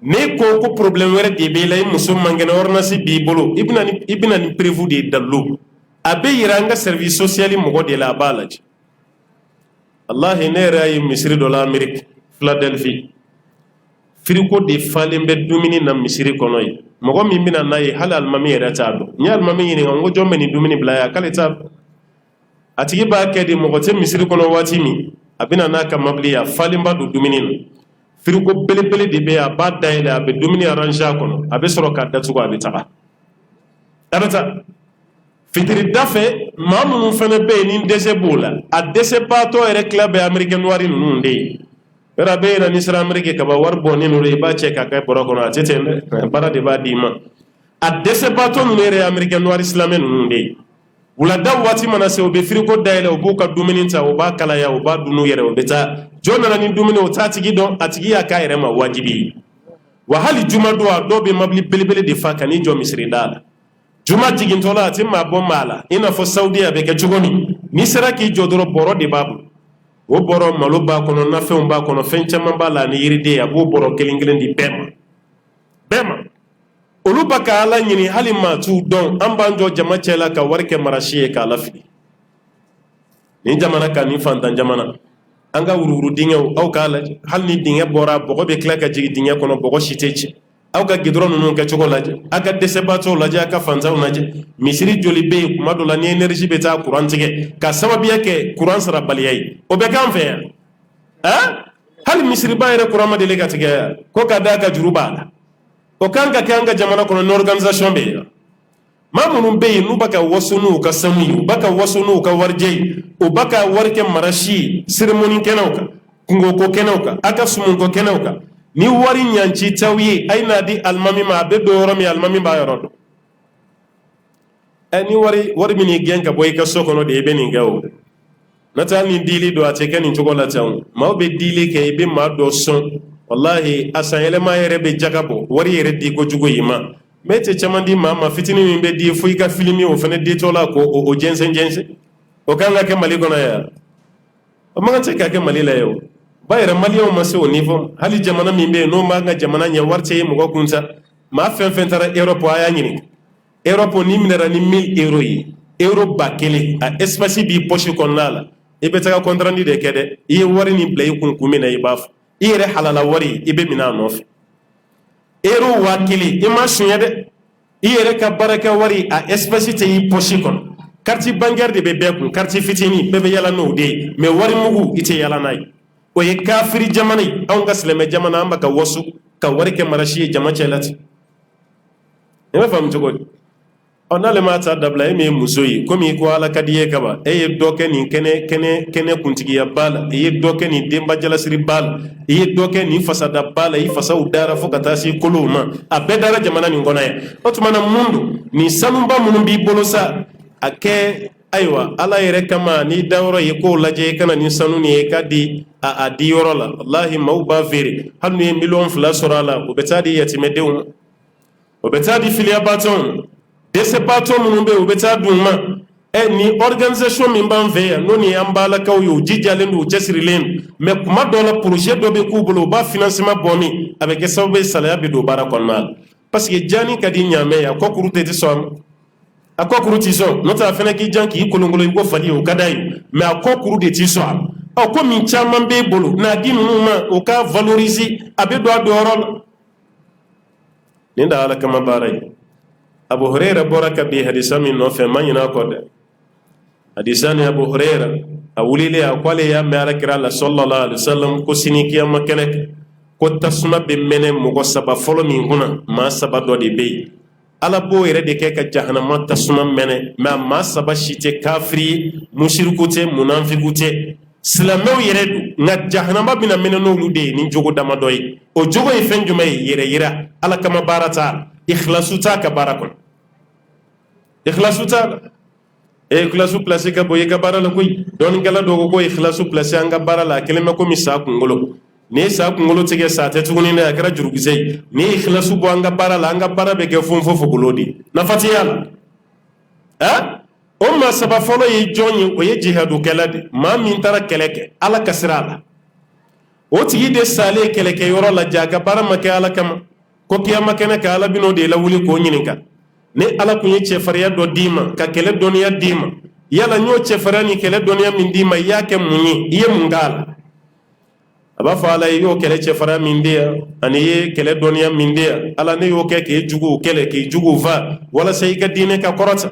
ni ko problème wɛrɛ de b'i la i muso man kɛnɛ ordonnance b'i bolo i bɛna ni prévu de dallo a bɛ yira an ka service social mɔgɔ de la a b'a lajɛ wallahi ne yɛrɛ ye misiri dɔ la Amérique Philadelphie firiko de falen bɛ dumuni na misiri kɔnɔ ye mɔgɔ min bɛna n'a ye hali alimami yɛrɛ t'a dɔn n ye alimami ɲininka n ko jɔn bɛ nin dumuni bila yan k'ale t'a dɔn a tigi b'a kɛ de mɔgɔ tɛ misiri kɔnɔ waati min a bɛna n'a ka mobili a falenba don dumuni na firiko belebele de bɛ yen a b'a dayɛlɛ a bɛ dumuni arrange a kɔnɔ a bɛ sɔrɔ k'a datugu a bɛ taga a bɛ taa fitiri da fɛ maa minnu fana bɛ yen ni dɛsɛ b'o la a dɛsɛbaatɔ yɛrɛ tila bɛ Américain noir ninnu de ye yɔrɔ a bɛ yɛlɛ n'i sera Amérique ka ban wari bɔnnen don i b'a cɛ k'a kɛ bɔrɔ kɔnɔ a tɛ ten dɛ baara de b'a d'i ma a dɛsɛbaatɔ ninnu yɛrɛ ye Américain noir silamɛ ninnu de ye wulada waati mana se u bɛ firiko dayɛlɛ u b'u ka dumuni ta u b'a kalaya u b'a dun n'u yɛrɛ u bɛ taa jɔn nana ni dumuni o t'a tigi dɔn a tigi y'a k'a yɛrɛ ma wajibi ye wa hali juma don a dɔw bɛ mobili belebele de fa ka n'i jɔ misiri da la juma jigintɔ la a tɛ maa bɔ maa la i n'a fɔ Saudi a bɛ kɛ cogo min n'i sera k'i jɔ dɔrɔn bɔrɔ de b'a bolo o bɔrɔ malo b'a kɔnɔ nafɛnw b'a kɔnɔ fɛn caman b'a la ani yiriden a b'o bɔrɔ kelen kelen di bɛɛ ma olu b'a ka Ala ɲini hali maa t'u dɔn an b'an jɔ jama cɛla ka wari kɛ marasi ye k'a lafili nin jamana kan ni fantan jamana an ka wurwuru dingɛw aw k'a lajɛ hali ni dingɛ bɔra bɔgɔ bɛ tila ka jigin dingɛ kɔnɔ bɔgɔ si tɛ ci aw ka gidɔrɔn ninnu kɛcogo lajɛ aw ka dɛsɛbaatɔw lajɛ aw ka fantanw lajɛ misiri joli bɛ yen kuma dɔ la ni énergie bɛ taa courant tigɛ ka sababuya kɛ courant sarabaliya ye o bɛ k'an fɛ yan hali misiriba yɛrɛ courant ma deli ka tigɛ yan ko ka d'a ka juru b'a la o kan ka kɛ an ka jamana kɔnɔ ni organisation bɛ yen maa minnu bɛ yen n'u b'a ka waso n'u ka sanu ye u b'a ka waso n'u ka warijɛ ye u b'a ka wari kɛ marasi ye cérémonie kɛnɛw kan kungoko kɛnɛw kan a ka sumunko kɛnɛw kan ni wari ɲanci t'aw ye a ye n'a di alimami ma a bɛ don yɔrɔ min alimami b'a yɔrɔ dɔn ni wari min y'i gɛn ka bɔ i ka so kɔnɔ de i bɛ nin kɛ o n'o tɛ hali ni dili don a tɛ kɛ nin cogo la ten maaw bɛ dili kɛ i bɛ maa dɔ sɔn wallahi a san yɛlɛma yɛrɛ bɛ jaga bɔ wari yɛrɛ di kojugu i ma mɛ tɛ caman di maa ma fitinin min bɛ di fo i ka filimi o fana ditɔ la ko o jɛnsɛn o kan ka kɛ Mali kɔnɔ yan o man kan tɛ ka kɛ Mali la yan o ba yɛrɛ maliyɛnw ma se o niveau hali jamana min bɛ yen n'o b'an ka jamana ɲɛ wari tɛ ye mɔgɔ kun sa maa fɛn fɛn taara Europe a y'a ɲininka Europe n'i minɛra ni 1000 euros ye euro 1000 a espace b'i poche kɔnɔna la i bɛ taga compte rendu de kɛ dɛ i ye wari nin bila i kun min na i b'a fɔ i yɛrɛ halala wari i bɛ minɛ a nɔfɛ euro 1000 i ma suɲɛ dɛ i yɛrɛ ka baarakɛ wari a espèce tɛ i poche kɔnɔ carte bancaire de bɛ bɛɛ kun carte fitinin bɛɛ bɛ yala n'o de ye mais wari mugu i tɛ yala n'a ye o ye kafiri jamana ye anw ka silamɛ jamana an bɛ ka waso ka wari kɛ marasi ye jama cɛla ten i b'a faamu cogo di n'ale m'a ta dabila e min ye muso ye komi i ko Ala ka di ye kaban e ye dɔ kɛ nin kɛnɛ kuntigiya ba la i ye dɔ kɛ nin denba jalasiri ba la i ye dɔ kɛ nin fasada ba la i fasaw dara fo ka taa se kolow ma a bɛɛ dara jamana nin kɔnɔ yan o tuma na mun don nin sanuba minnu b'i bolo sa a kɛ ayiwa Ala yɛrɛ kama n'i da yɔrɔ ye k'o lajɛ i kana nin sanu nin ye k'a di a di yɔrɔ la wallahi maaw b'a feere hali n'u ye 2,000,000 sɔrɔ a la o bɛ taa di yatimɛdenw ma o bɛ taa di filiyabaatɔw ma dɛsɛbaatɔ minnu bɛ yen u bɛ taa d'u ma ni organisation min b'an fɛ yan n'o ni an balakaw ye u jijalen don u cɛsirilen don mais kuma dɔw la projet dɔ bɛ k'u bolo u b'a financement bɔ min a bɛ kɛ sababu ye salaya bɛ don baara kɔnɔna la parce que jaani ka di ɲaamɛ ye a kɔ kuru tɛ sɔn a ma a kɔ kuru tɛ sɔn n'o tɛ a fana k'i jan k'i kolonkolon i ko fali o ka d'a ye mais a kɔ kuru de tɛ sɔn a ma ko min caman b'e bolo n'a di ninnu ma o ka valoriser a bɛ don a donyɔrɔ la nin da ala kama baara ye Abu Huraira bɔra ka bi hadisa min nɔfɛ ma ɲinɛ a kɔ dɛ hadisa ni Abu Huraira a wulilen a ko ale y'a mɛn alakira la sallallahu alaihi wasallam ko sini kiyama kɛnɛ ko tasuma bɛ mɛnɛ mɔgɔ saba fɔlɔ min kunna maa saba dɔ de bɛ yen ala b'o yɛrɛ de kɛ ka jahanama tasuma mɛnɛ mɛ a maa saba si tɛ kafiri ye musiriku tɛ munafiku tɛ silamɛw yɛrɛ don nka jahanama bɛna mɛnɛ n'olu de ye ni jogo damadɔ ye o jogo ye fɛn jumɛn ye yɛrɛ yira ala kama baara t'a la ikhlasu t'a ka baara kɔnɔ ikhlasu t'a la ikhlasu place ka bon i ka baara la koyi dɔɔninkɛla dɔw ko ko ikhlasu place an ka baara la a kɛlen bɛ komi sa kunkolo ni ye sa kunkolo tigɛ sa tɛ tuguni dɛ a kɛra jurukisɛ ye ni ye ikhlasu bɔ an ka baara la an ka baara bɛ kɛ fonfogolo de ye nafa tɛ y'a la o maa saba fɔlɔ ye jɔn ye o ye jihadukɛla de maa min taara kɛlɛ kɛ ala ka sira la o tigi de salen kɛlɛkɛyɔrɔ la ja a ka baara ma kɛ ala kama ko kiyama kɛnɛ ka ala bɛn'o de lawuli k'o ɲininka ni ala kun ye cɛfarinya dɔ d'i ma ka kɛlɛ dɔnniya d'i ma yala n y'o cɛfarinya ni kɛlɛ dɔnniya min d'i ma i y'a kɛ mun ye i ye mun k'a la a b'a fɔ ala i y'o kɛlɛ cɛfarinya min di yan ani i ye kɛlɛ dɔnniya min di yan ala ne y'o kɛ k'e juguw kɛlɛ k'i juguw fa walasa i ka diinɛ ka kɔrɔta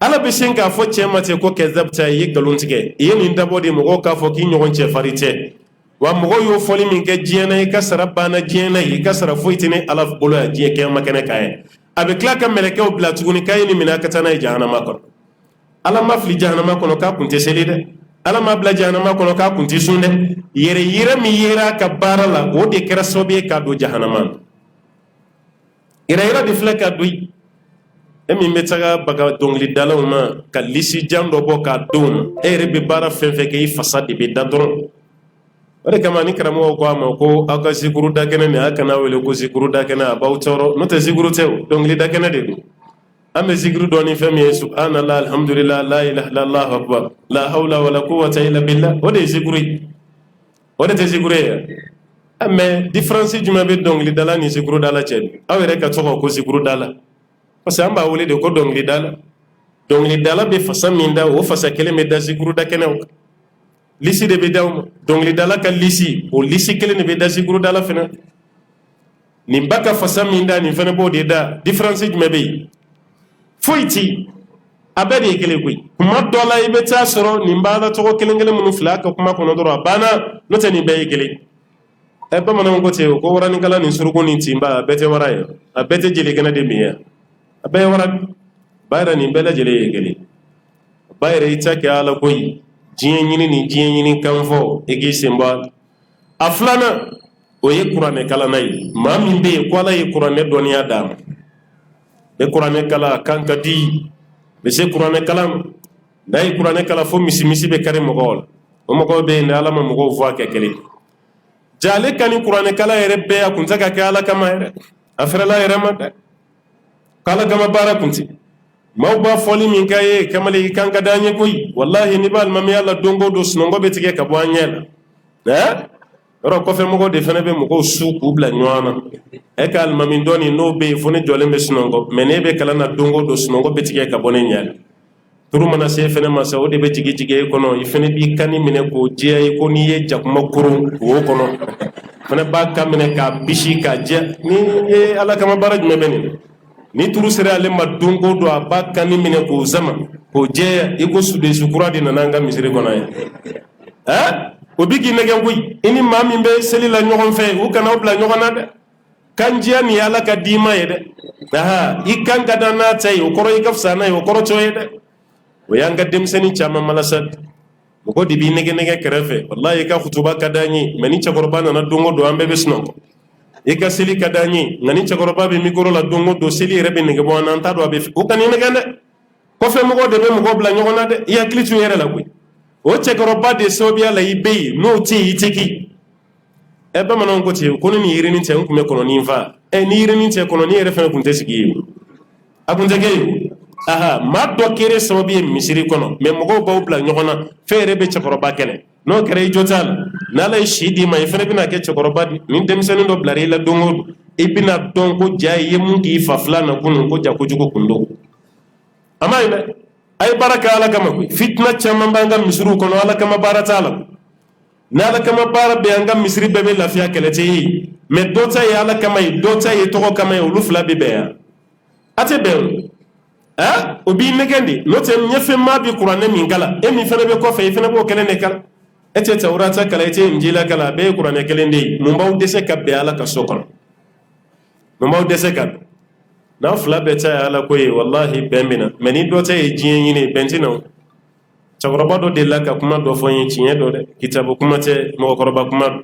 ala bɛ sin k'a fɔ cɛ ma ten ko kɛzabta i ye nkalon tigɛ i ye nin dabɔ de mɔgɔw k'a fɔ k'i ɲɔgɔn cɛfari tɛ wa mɔgɔw y'o fɔli min kɛ diɲɛ na i ka sara banna diɲɛ na i ka sara foyi tɛ ne ala bolo yan diɲɛ kɛyama kɛnɛ kan ye a bɛ tila ka mɛlɛkɛw bila tuguni k'a ye nin minɛ a ka taa n'a ye jahanama kɔnɔ ala ma fili jahanama kɔnɔ k'a kun tɛ seli dɛ ala ma bila jahanama kɔnɔ k'a kun tɛ sun dɛ yɛrɛ yira min yera a ka baara la o de kɛra sababu ye k'a don jahanama na yɛrɛ yira de filɛ ka don yen e min bɛ taga baga dɔnkilidalaw ma ka lisi jan dɔ bɔ k'a don e yɛrɛ bɛ baara fɛn fɛn kɛ i fasa de bɛ da dɔrɔn o de kama ni karamɔgɔw ko a ma ko aw ka zikuru dakɛnɛ nin a kana wele ko zikuru dakɛnɛ a b'aw tɔɔrɔ n'o tɛ zikuru tɛ o dɔnkili dakɛnɛ de don an bɛ zikuru dɔn ni fɛn min ye subhanallah alhamdulillah la ilaha illallah allahu akbar la hawla wala quwwata illa billah o de ye zikuru ye o de tɛ zikuru ye mɛ différence jumɛn bɛ dɔnkilidala ni zikurudala cɛ aw yɛrɛ ka tɔgɔ ko zikurudala parce que an b'a wele de ko dɔnkilidala dɔnkilidala bɛ fasa min da o fasa kelen bɛ da zikuruda kɛnɛw kan lisi de bɛ d'aw ma dɔnkilidala ka lisi o lisi kelen de bɛ da zikurudala fana nin ba ka fasa min da nin fana b'o de da différence jumɛn bɛ yen foyi ti a bɛɛ de ye kelen koyi kuma dɔ la i bɛ taa sɔrɔ nin b'a la tɔgɔ kelen kelen minnu filɛ a ka kuma kɔnɔ dɔrɔn a banna n'o tɛ nin bɛɛ ye kelen bamananw ko ten ko waranikala ni suruku ni tinba a bɛɛ tɛ wara ye a bɛɛ tɛ jelikɛnɛ de min ye a bɛɛ ye wara ba yɛrɛ nin bɛɛ lajɛlen ye kelen ba yɛrɛ i ta kɛ ala koyi diɲɛ ɲini ni diɲɛ ɲini kan fɔ i k'i sen bɔ a la a filanan o ye kuranɛ kalanna ye maa min bɛ yen ko ala ye kuranɛ dɔnniya d'a ma bɛ kuranɛ kala a kan ka di bɛ se kuranɛ kalan ma n'a ye kuranɛ kala fo misi misi bɛ kari mɔgɔw la o mɔgɔw bɛ yen ni ala ma mɔgɔw fɔ a kɛ kelen jale ka ni kuranɛ kala yɛrɛ bɛɛ a kun tɛ ka kɛ ala kama yɛrɛ a fɛrɛla yɛrɛ ma dɛ k'ala kama baara kun tɛ maaw b'a fɔli min k'a ye kamalen i kan ka d'an ye koyi walahi ni b'a alimamiya la don o don sunɔgɔ bɛ tigɛ ka bɔ an ɲɛ la yɔrɔ kɔfɛ mɔgɔw de fana bɛ mɔgɔw su k'u bila ɲɔgɔn na e ka alimami dɔɔni n'o bɛ yen fo ne jɔlen bɛ sunɔgɔ mɛ n'e bɛ kalan na don o don sunɔgɔ bɛ tigɛ ka bɔ ne ɲɛ la turu mana se fɛnɛ ma sa o de bɛ jigi jigi e kɔnɔ i fɛnɛ b'i kanni minɛ k'o jɛya i ko n'i ye jakuma koron wo kɔnɔ fɛnɛ b'a kan minɛ k'a bisi k'a jɛ ni ye ala kama baara jumɛn bɛ nin ni turu sera ale ma don o don a b'a kanni minɛ k'o sama k'o jɛya i ko sudesi kura de nana an ka misiri kɔnɔ yan o bi k'i nɛgɛ koyi i ni maa min bɛ seli la ɲɔgɔn fɛ u kana aw bila ɲɔgɔn na dɛ kanjiya nin ye ala ka d'i ma ye dɛ i kan ka da n'a ta ye o kɔrɔ i ka fisa n'a ye o kɔrɔ cɔ ye dɛ o y'an ka denmisɛnnin caman malasa mɔgɔ de b'i nɛgɛ nɛgɛ kɛrɛfɛ walahi i ka kutuba ka d'an ye mɛ ni cɛkɔrɔba nana don o don an bɛɛ bɛ sunɔgɔ i ka seli ka d'an ye nka ni cɛkɔrɔba bɛ mikoro la don o don seli yɛrɛ bɛ nɛgɛ bɔ an na an t'a dɔn a bɛ o ka n'i nɛgɛ dɛ kɔfɛ mɔgɔ de bɛ mɔgɔ bila ɲɔgɔn na dɛ i hakili to i yɛrɛ la koyi o cɛkɔrɔba de sababuya la i bɛ yen n'o tɛ yen i tɛ k'i bamananw ko ten ko ni nin yirinin tɛ n tun bɛ kɔnɔnin fa ni yirinin tɛ kɔnɔnin yɛrɛ fana tun tɛ sigi yen a kun tɛ kɛ yen maa dɔ kɛra sababu ye misiri kɔnɔ mɛ mɔgɔw b'aw bila ɲɔgɔn na fɛn yɛrɛ bɛ cɛkɔrɔba kɛlɛ n'o kɛra i jo t'a la n'ala ye si d'i ma i fana bɛna kɛ cɛkɔrɔba di ni denmisɛnnin dɔ bilara i la don o don i bɛna dɔn ko ja i ye mun k'i fa filan na kunun ko ja kojugu kun don a ma ɲi dɛ a ye baara kɛ ala kama koyi fitina caman b'an ka misiriw kɔnɔ ala kama baara t'a la n'ala kama baara bɛ an ka misiri bɛɛ bɛ lafiya kɛlɛ tɛ ye mais dɔ ta ye ala kama ye dɔ ta ye tɔgɔ kama ye olu fila bɛ bɛn yan a tɛ bɛn o b'i nɛgɛn de n'o tɛ ɲɛfɛmaa bi kuranɛ min kala e min fana bɛ kɔfɛ i fana b'o kelen de kala e tɛ tawurata kala e tɛ injila kala a bɛɛ ye kuranɛ kelen de ye mun b'aw dɛsɛ ka bɛn ala ka so kɔnɔ mun b'aw dɛsɛ ka bɛn n'aw fila bɛɛ ta ye ala ko ye walahi bɛn bɛ na mais ni dɔ ta ye diɲɛ ɲini bɛn tɛ na o cɛkɔrɔba dɔ delila ka kuma dɔ fɔ n ye tiɲɛ dɔ dɛ kitabu kuma tɛ mɔgɔkɔrɔba kuma don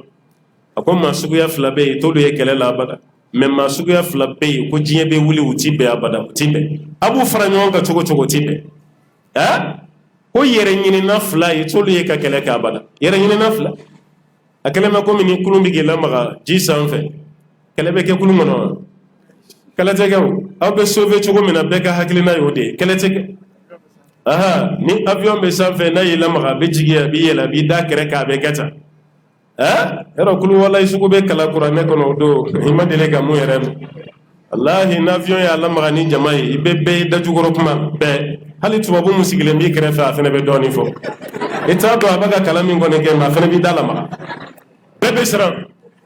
a ko maa suguya fila bɛ yen t'olu ye kɛlɛ la abada mais maa suguya fila bɛ yen ko diɲɛ bɛ wuli u ti bɛn abada u ti bɛn a b'u fara ɲɔgɔn kan cogo cogo u ti bɛn ko yɛrɛ ɲinina fila ye t'olu ye ka kɛlɛ kɛ abada yɛrɛ ɲinina fila a kɛlɛ bɛ komi ni kulun bɛ k'i lamaga ji sanfɛ kɛlɛ bɛ kɛ kulun kɔnɔ wa kɛlɛ tɛ kɛ o aw bɛ sauver cogo min na bɛɛ ka hakilina y'o de ye kɛlɛ tɛ kɛ ni avion bɛ sanfɛ n'a y'i lamaga a bɛ jigin a b'i yɛlɛ a b'i da kɛrɛ kan a bɛ kɛ tan yɔrɔ kulu walayi sugu bɛ kala kuranɛ kɔnɔ o don i ma deli ka mun yɛrɛ min walahi n'avion y'a lamaga ni jama ye i bɛ bɛɛ dajukɔrɔ kuma bɛɛ hali tubabu mun sigilen b'i kɛrɛfɛ a fana bɛ dɔɔnin fɔ i t'a dɔn a bɛ ka kalan min kɔni kɛ mais a fana b'i da lamaga bɛɛ bɛ siran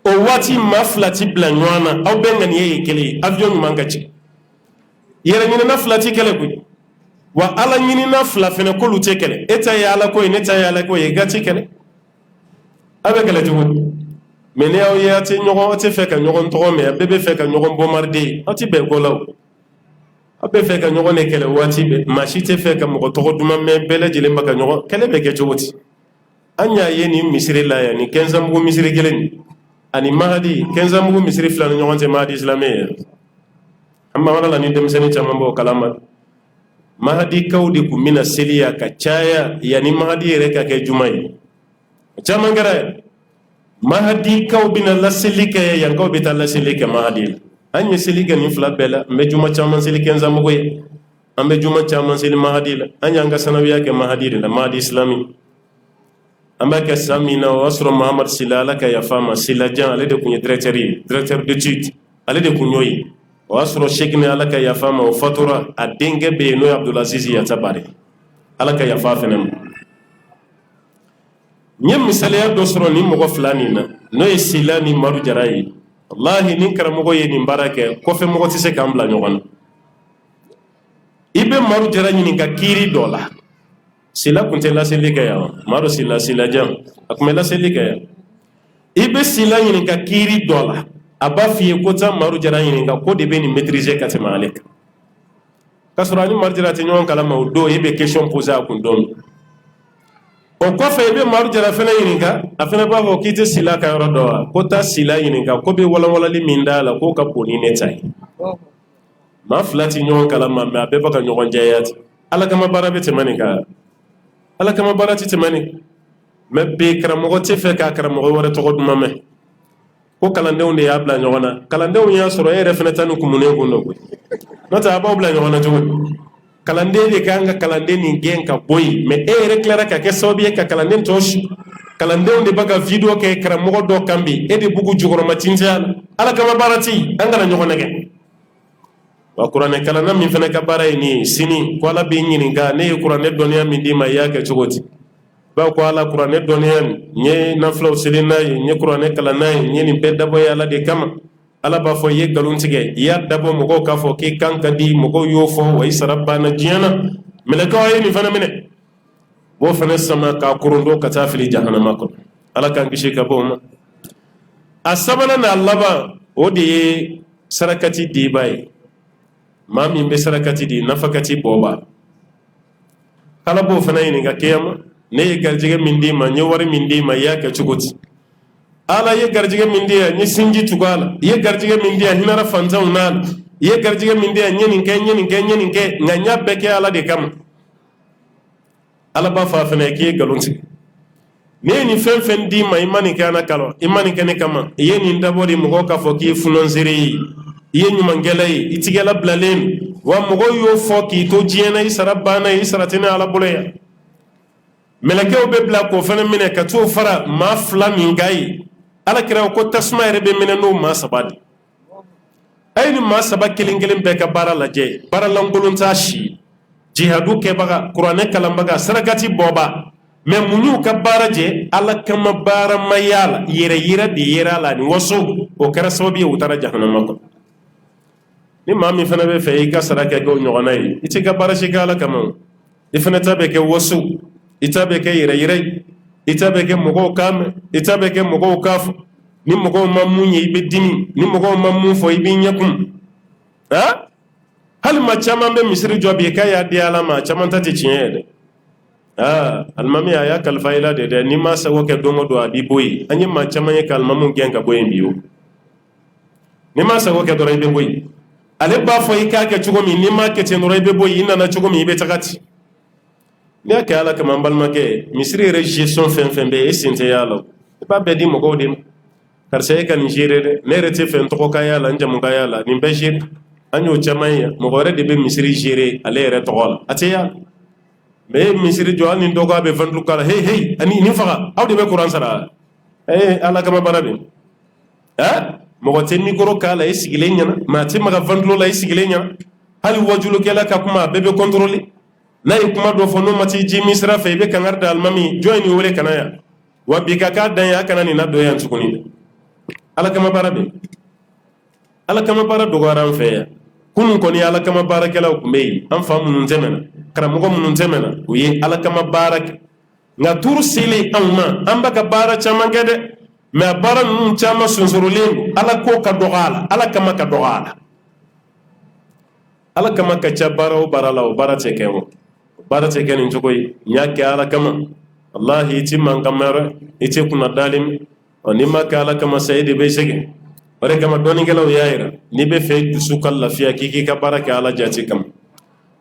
o waati maa fila ti bila ɲɔgɔn na aw bɛɛ ŋaniya ye kelen ye avion ɲuman ka ci yɛrɛ ɲinina fila ti kɛlɛ koyi wa ala ɲinina fila fana k'olu tɛ kɛlɛ e ta ye ala ko ye ne ta ye ala ko ye ga ti kɛlɛ a bɛ kɛlɛ cogo di mais ni aw ye a tɛ fɛ ka ɲɔgɔn tɔgɔ mɛn a bɛɛ bɛ fɛ ka ɲɔgɔn bombarder aw tɛ bɛn ko la o aw bɛ fɛ ka ɲɔgɔn de kɛlɛ waati bɛɛ maa si tɛ fɛ ka mɔgɔ tɔgɔ duman mɛn bɛɛ lajɛlen bɛ ka ɲɔgɔn kɛlɛ bɛ kɛ cogo di an y'a ye nin misiri la yan ni kɛnsanbugu misiri kelen nin ani mahadi kɛnsanbugu misiri fila ni ɲɔgɔn cɛ mahadi silamɛ ye an b'an la ni denmisɛnnin caman b'o kalama mahadi kaw de tun bɛna seliya ka caya yanni mahadi yɛrɛ ka kɛ juma ye caman kɛra yan mahadi kaw bɛna laseli kɛ yankaw bɛ taa laseli kɛ mahadi la an ye seli kɛ nin fila bɛɛ la an bɛ juma caman seli kɛnsanbugu ye an bɛ juma caman seli mahadi la an y'an ka sanawiya kɛ mahadi de la mahadi islami an b'a kɛ san min na o y'a sɔrɔ mahamadu sila ala ka yafa ma silajan ale de tun ye directeur ye directeur d'étude ale de tun y'o ye o y'a sɔrɔ sekini ala ka yafa ma o fatura a denkɛ bɛ yen n'o ye abdulaziz yatabari ala ka yafa fɛnɛ ma n ye misaliya dɔ sɔrɔ nin mɔgɔ fila nin na n'o ye sila ni madu jara ye wallahi ni karamɔgɔ ye nin baara kɛ kɔfɛ mɔgɔ tɛ se k'an bila ɲɔgɔn na i bɛ madu jara ɲininka kiiri dɔ la sila tun tɛ laseli kɛ yan madu silajan a tun bɛ laseli kɛ yan i bɛ sila ɲininka kiiri dɔ la a b'a f'i ye ko taa madu jara ɲininka ko de bɛ nin maîtriser ka tɛmɛ ale kan k'a sɔrɔ ani madu jara tɛ ɲɔgɔn kalama o don i bɛ question poser a kun don o kɔfɛ i bɛ madu jara fɛnɛ ɲininka a fɛnɛ b'a fɔ k'i tɛ sila ka yɔrɔ dɔn wa ko taa sila ɲininka ko bɛ walawalali min d'a la k'o ka bon ni ne ta ye maa fila tɛ ɲɔgɔn kalama mais a bɛɛ bɛ ka ɲɔgɔn jɛya ten ala kama baara bɛ tɛmɛ nin kan ala kama baara tɛ tɛmɛ nin mais bi karamɔgɔ tɛ fɛ k'a karamɔgɔ wɛrɛ tɔgɔ duman mɛn ko kalandenw de y'a bila ɲɔgɔn na kalandenw y'a sɔrɔ e yɛrɛ fɛnɛ ta ni kumunen kun don koyi n'o tɛ a b'aw bila ɲɔgɔn na cogo di kalanden de kan ka kalanden nin gɛn ka bɔ yen mais e yɛrɛ tilara ka kɛ sababu ye ka kalanden tɔ su kalandenw de bɛ ka video kɛ karamɔgɔ dɔ kan bi e de bugu jukɔrɔma tintiya la ala kama baara tɛ yen an kana ɲɔgɔn nɛgɛ wa kuranɛ kalanna min fɛnɛ ka baara ye nin ye sini ko ala b'i ɲininka ne ye kuranɛ dɔnniya min d'i ma i y'a kɛ cogo di bawo ko ala kuranɛ dɔnniya nin n ye nafilaw seli n'a ye n ye kuranɛ kalan n'a ye n ye nin bɛɛ dabɔ ye ala de kama ala b'a fɔ i ye nkalon tigɛ i y'a dabɔ mɔgɔw k'a fɔ k'i kan ka di mɔgɔw y'o fɔ wa i sara banna diɲɛ na mɛlɛkɛw ye nin fana minɛ b'o fana sama k'a korondon ka taa fili jahanama kɔnɔ ala k'an kisi ka bɔ o ma a sabanan n'a laban o de ye sarakati diba ye maa min bɛ sarakati di nafakati bɔba ala b'o fana ɲininka kiyama ne ye garijɛgɛ min d'i ma n ye wari min d'i ma i y'a kɛ cogo di ala ye garijɛgɛ min di yan n ye sinji tugu a la i ye garijɛgɛ min di yan hinɛra fantanw n'a la i ye garijɛgɛ min di yan n ye nin kɛ n ye nin kɛ n ye nin kɛ nka n y'a bɛɛ kɛ ala de kama ala b'a fɔ a fana ye k'i ye nkalon tigɛ ne ye nin fɛn fɛn d'i ma i ma nin kɛ ana kala i ma nin kɛ ne kama i ye nin dabɔ de mɔgɔw k'a fɔ k'i ye funɛnseere ye i ye ɲumankɛla ye i tigɛla bilalen wa mɔgɔw y'o fɔ k'i to diɲɛ na i sara banna i sara tɛ ne ala bolo yan mɛlɛkɛw bɛ bila k'o fana minɛ ka t'o fara maa fila min ka ye ala kira ko tasuma yɛrɛ bɛ minɛ n'o maa saba de a ye nin maa saba kelen kelen bɛɛ ka baara lajɛ baara lankolon t'a si jihadu kɛbaga kuranɛ kalanbaga sarakati bɔba mais munyu ka baraje ala kama bara mayala yere yira di yera la ni waso o kara sababi utara jahannama ko ni mami fana be fe ka saraka ko nyogona yi iti ka barashi kala kama ifana tabe ke waso itabe ke yere yere itabe ke mogo kam itabe ke mogo kaf ni mogo mamunye ibe dimi ni mogo mamun fo ibe nyakum ha hal ma chama be misri jobi ka ya di ala ma chama tati chinyede almami aya kalfaila de ni ma sa woke dongo do abi boy anyi ma chama ye kalmamu genga boy mbiyo ni ma sa woke do rebe boy ale ba fo ika ke chugo mi ni ma ke ten rebe boy ina na chugo mi be takati ni aka ala kama mbalma ke misri re gestion fen be esinte yalo ba be di mo go dem karse kan jere ne rete fen to ka yala njamu ka yala ni be jere anyo chama ya mo gore de be misri jere ale re to wala atiya mais misiri jo ani dogo be vandu kala hey ani ni faga awde be quran sara ala kama barabe mo ko tenni goro kala isigile nyana ma ti maga vandu la isigile nyana hal wajulu kala ka kuma be contrôler na kuma do fo no mati ji misra fe be kangarda almami joini wole kanaya wa bi ka dan ya kanani na do yan sukuni ala kama barabe ala kama bara dogo ran fe ya kunun koni ala kama barakela ku meyi an fa munun temena karamogo munun temena u ye ala kama barak nga tur sili amma an baka bara chama gede me bara nun chama sunsurulen ala ko ka dogala ala kama ka dogala ala kama ka chabara o barala o barate kenwo barate kenin jogoy nyake ala kama wallahi ti man kamara ite kuna dalim oni maka ala kama sayide be sege bare kama doni gelaw yaira ni be fe dusu kal lafiya kiki ka baraka ala jati kam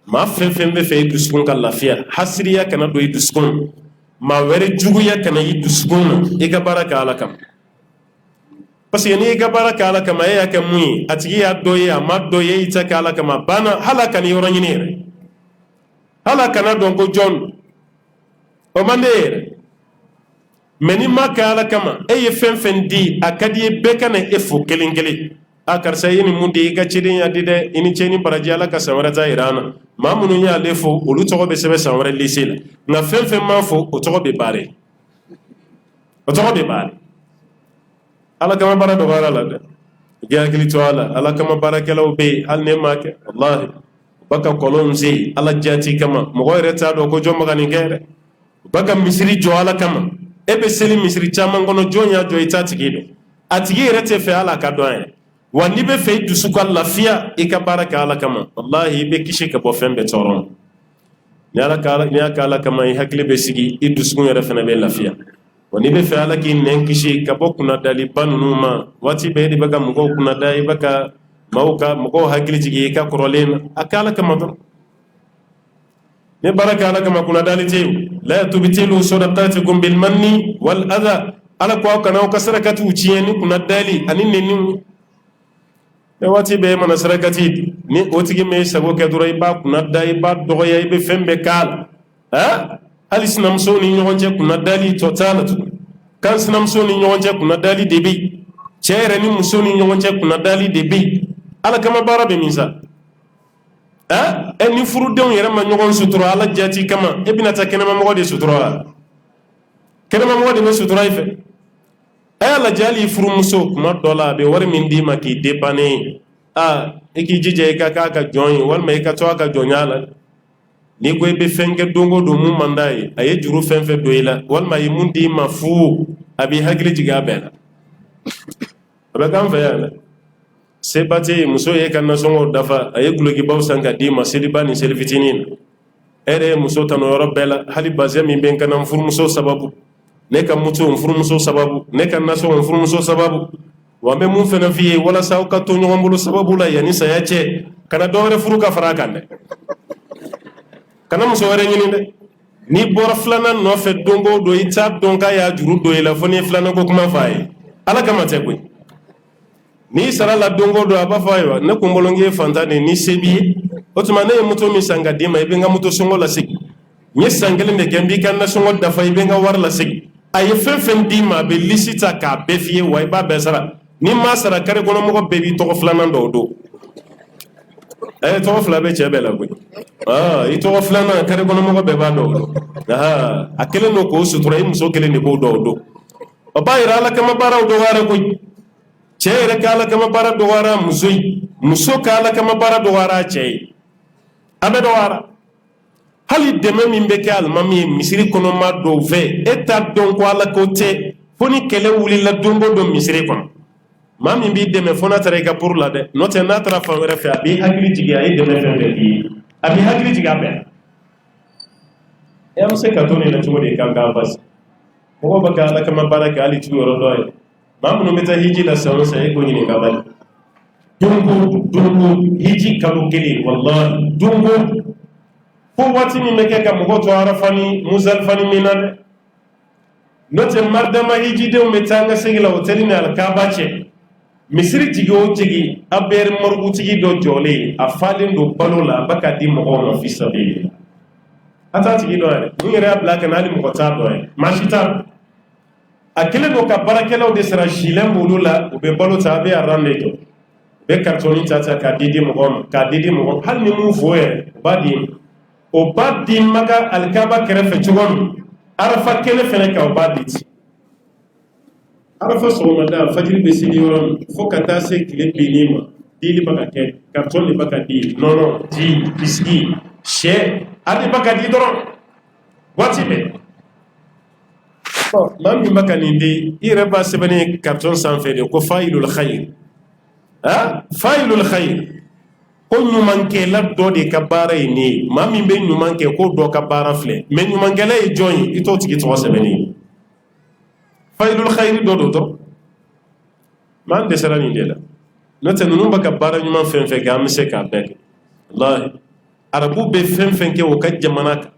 ma fe be fe dusu kal lafiya hasriya kana do dusu ma were juguya kana yi dusu e ka baraka ala kam parce que ni ka baraka ala kam ya ka mui atigi ya doye ma doye ita ka ala kam bana halaka ni yoro nyinere halaka na don ko jon o mandere meni maka ala kama ye fen di akadi be kana efo kelengele akarsa yini mundi ga chidin ya dide ini cheni baraji ala ka samara ta irana mamunu ya lefo olu togo be sebe samara lisila na fen ma fo o togo be bare ala kama bara do bara la de ga kili to ala kama barakela be hal ne make wallahi baka kolon zi ala jati kama mo reta do ko jomma kan ngere baka misri jo ala kama ebe seli misiri caman kono jonya jo ita tigido atigi rete fe ala ka doye wani be fe dusu ko lafiya e ka baraka ala kama wallahi be kishi ka bo fembe toron ni aka ala kama hakli be sigi i dusu ngere fena be lafiya wani be fe ala ki nen kishi ka bo kuna dali banuma wati be di baka mugo kuna dai baka mauka mugo hakli jigi ka korolen akala kama don ne baraka ala kama kuna dali tew la tubtilu sadaqatikum bil manni wal adha ala ko kana ko sarakatu ciyeni kuna dali anin ne be wati be mana sarakati ni otigi me sabo ke durai ba kuna dai ba dogoya be fembe kal alisnam so ni nyonje kuna dali totalatu kan sinam so ni nyonje kuna dali debi chere ni muso ni nyonje kuna dali debi ala kama barabe misa ni furu denw yɛrɛ ma ɲɔgɔn sutura ala jati kama e bɛna taa kɛnɛma mɔgɔ de sutura kɛnɛma mɔgɔ de bɛ sutura i fɛ a y'a lajɛ hali furumuso kuma dɔ la a bɛ wari min d'i ma k'i dépanner i k'i jija i ka k'a ka jɔn ye walima i ka to a ka jɔnya la n'i ko i bɛ fɛn kɛ don o don mun man d'a ye a ye juru fɛn fɛn don i la walima a ye mun d'i ma fu a b'i hakili jigin a bɛɛ la a bɛ k'an fɛ yan dɛ sebate muso ye ka nasɔngɔ dafa a ye gulokibaw san ka d'i ma seliba ni seli fitinin na e yɛrɛ ye muso tanu yɔrɔ bɛɛ la hali bazɛn min bɛ n kana n furumuso sababu ne ka moto n furumuso sababu ne ka nasɔngɔ n furumuso sababu wa n bɛ mun fana f'i ye walasa aw ka to ɲɔgɔn bolo sababu la yanni saya cɛ kana dɔ wɛrɛ furu ka fara a kan dɛ kana muso wɛrɛ ɲini dɛ n'i bɔra filanan nɔfɛ don o don i t'a dɔn k'a y'a juru don i la fo n'i ye filanan ko kuma f'a ye ala kama tɛ koyi n'i sara la don o don a b'a fɔ ayiwa ne ko n bolo n k'e fantan de ni se b'i ye o tuma ne ye moto min san ka d'i ma i bɛ n ka moto sɔngɔ lasegin n ye san kelen de kɛ n b'i ka nasɔngɔ dafa i bɛ n ka wari lasegin a ye fɛn fɛn d'i ma a bɛ lisi ta k'a bɛɛ f'i ye wa i b'a bɛɛ sara n'i m'a sara kare kɔnɔ mɔgɔ bɛɛ b'i tɔgɔ filanan dɔw don tɔgɔ fila bɛ cɛ bɛɛ la koyi i tɔgɔ filanan kare kɔnɔ mɔgɔ bɛɛ b'a dɔn a kelen no ko sutura muso kelen de ko do o ba ira ala kama bara do wara ko che ira kala kama bara do wara muso kala kama bara do wara che abe do wara hali deme min be ke almami misiri kono ma do ve eta don ko ala ko te foni kele wuli la dongo do misiri kono ma min bi deme fona tare ka pour la de no te na tra fa mere fa bi hakili jigi ay deme fe be bi abi hakili jigi abe e am se ka to ne na tumo de ka ga bas ko ba ka ala kama baraka ali tu yoro do ma mun meta hiji la sa sa ko ni ka ba dungu hiji kalu kele wallahi dungu ko wati ni meke ka mo to arafani muzal fani minade note mardama hiji de metanga segila hoteli na alkabache misiri jigi o jigi aber morgu jigi do jole a falin do balola baka di mo no fi sabili ata jigi do ale ni re abla kana ali mo ta do mashita akele do ka barakelo de sera shilem bulula o be balo ta be arande to be kartoni tata ka didi mo hal ni mu foye badi o badi maga alkaba kerefe chugon arafa kele fene ka o badi arafa so mada fajiri be sidi yoron fo kata se kile binima dili baka ke kartoni baka di non di biski she adi baka di doron wati be mami baka nindi ire ba sebani karton san fede ko failul khair failul khair ko nyumanke la do de ka bara ni mami be nyumanke ko do ka bara fle me nyumanke la e join ito tigi to sebeni failul khair do man de sara ni de la no te nunu baka bara nyuman fenfe ga amse ka bek wallahi arabu be fenfe ke o ka jamana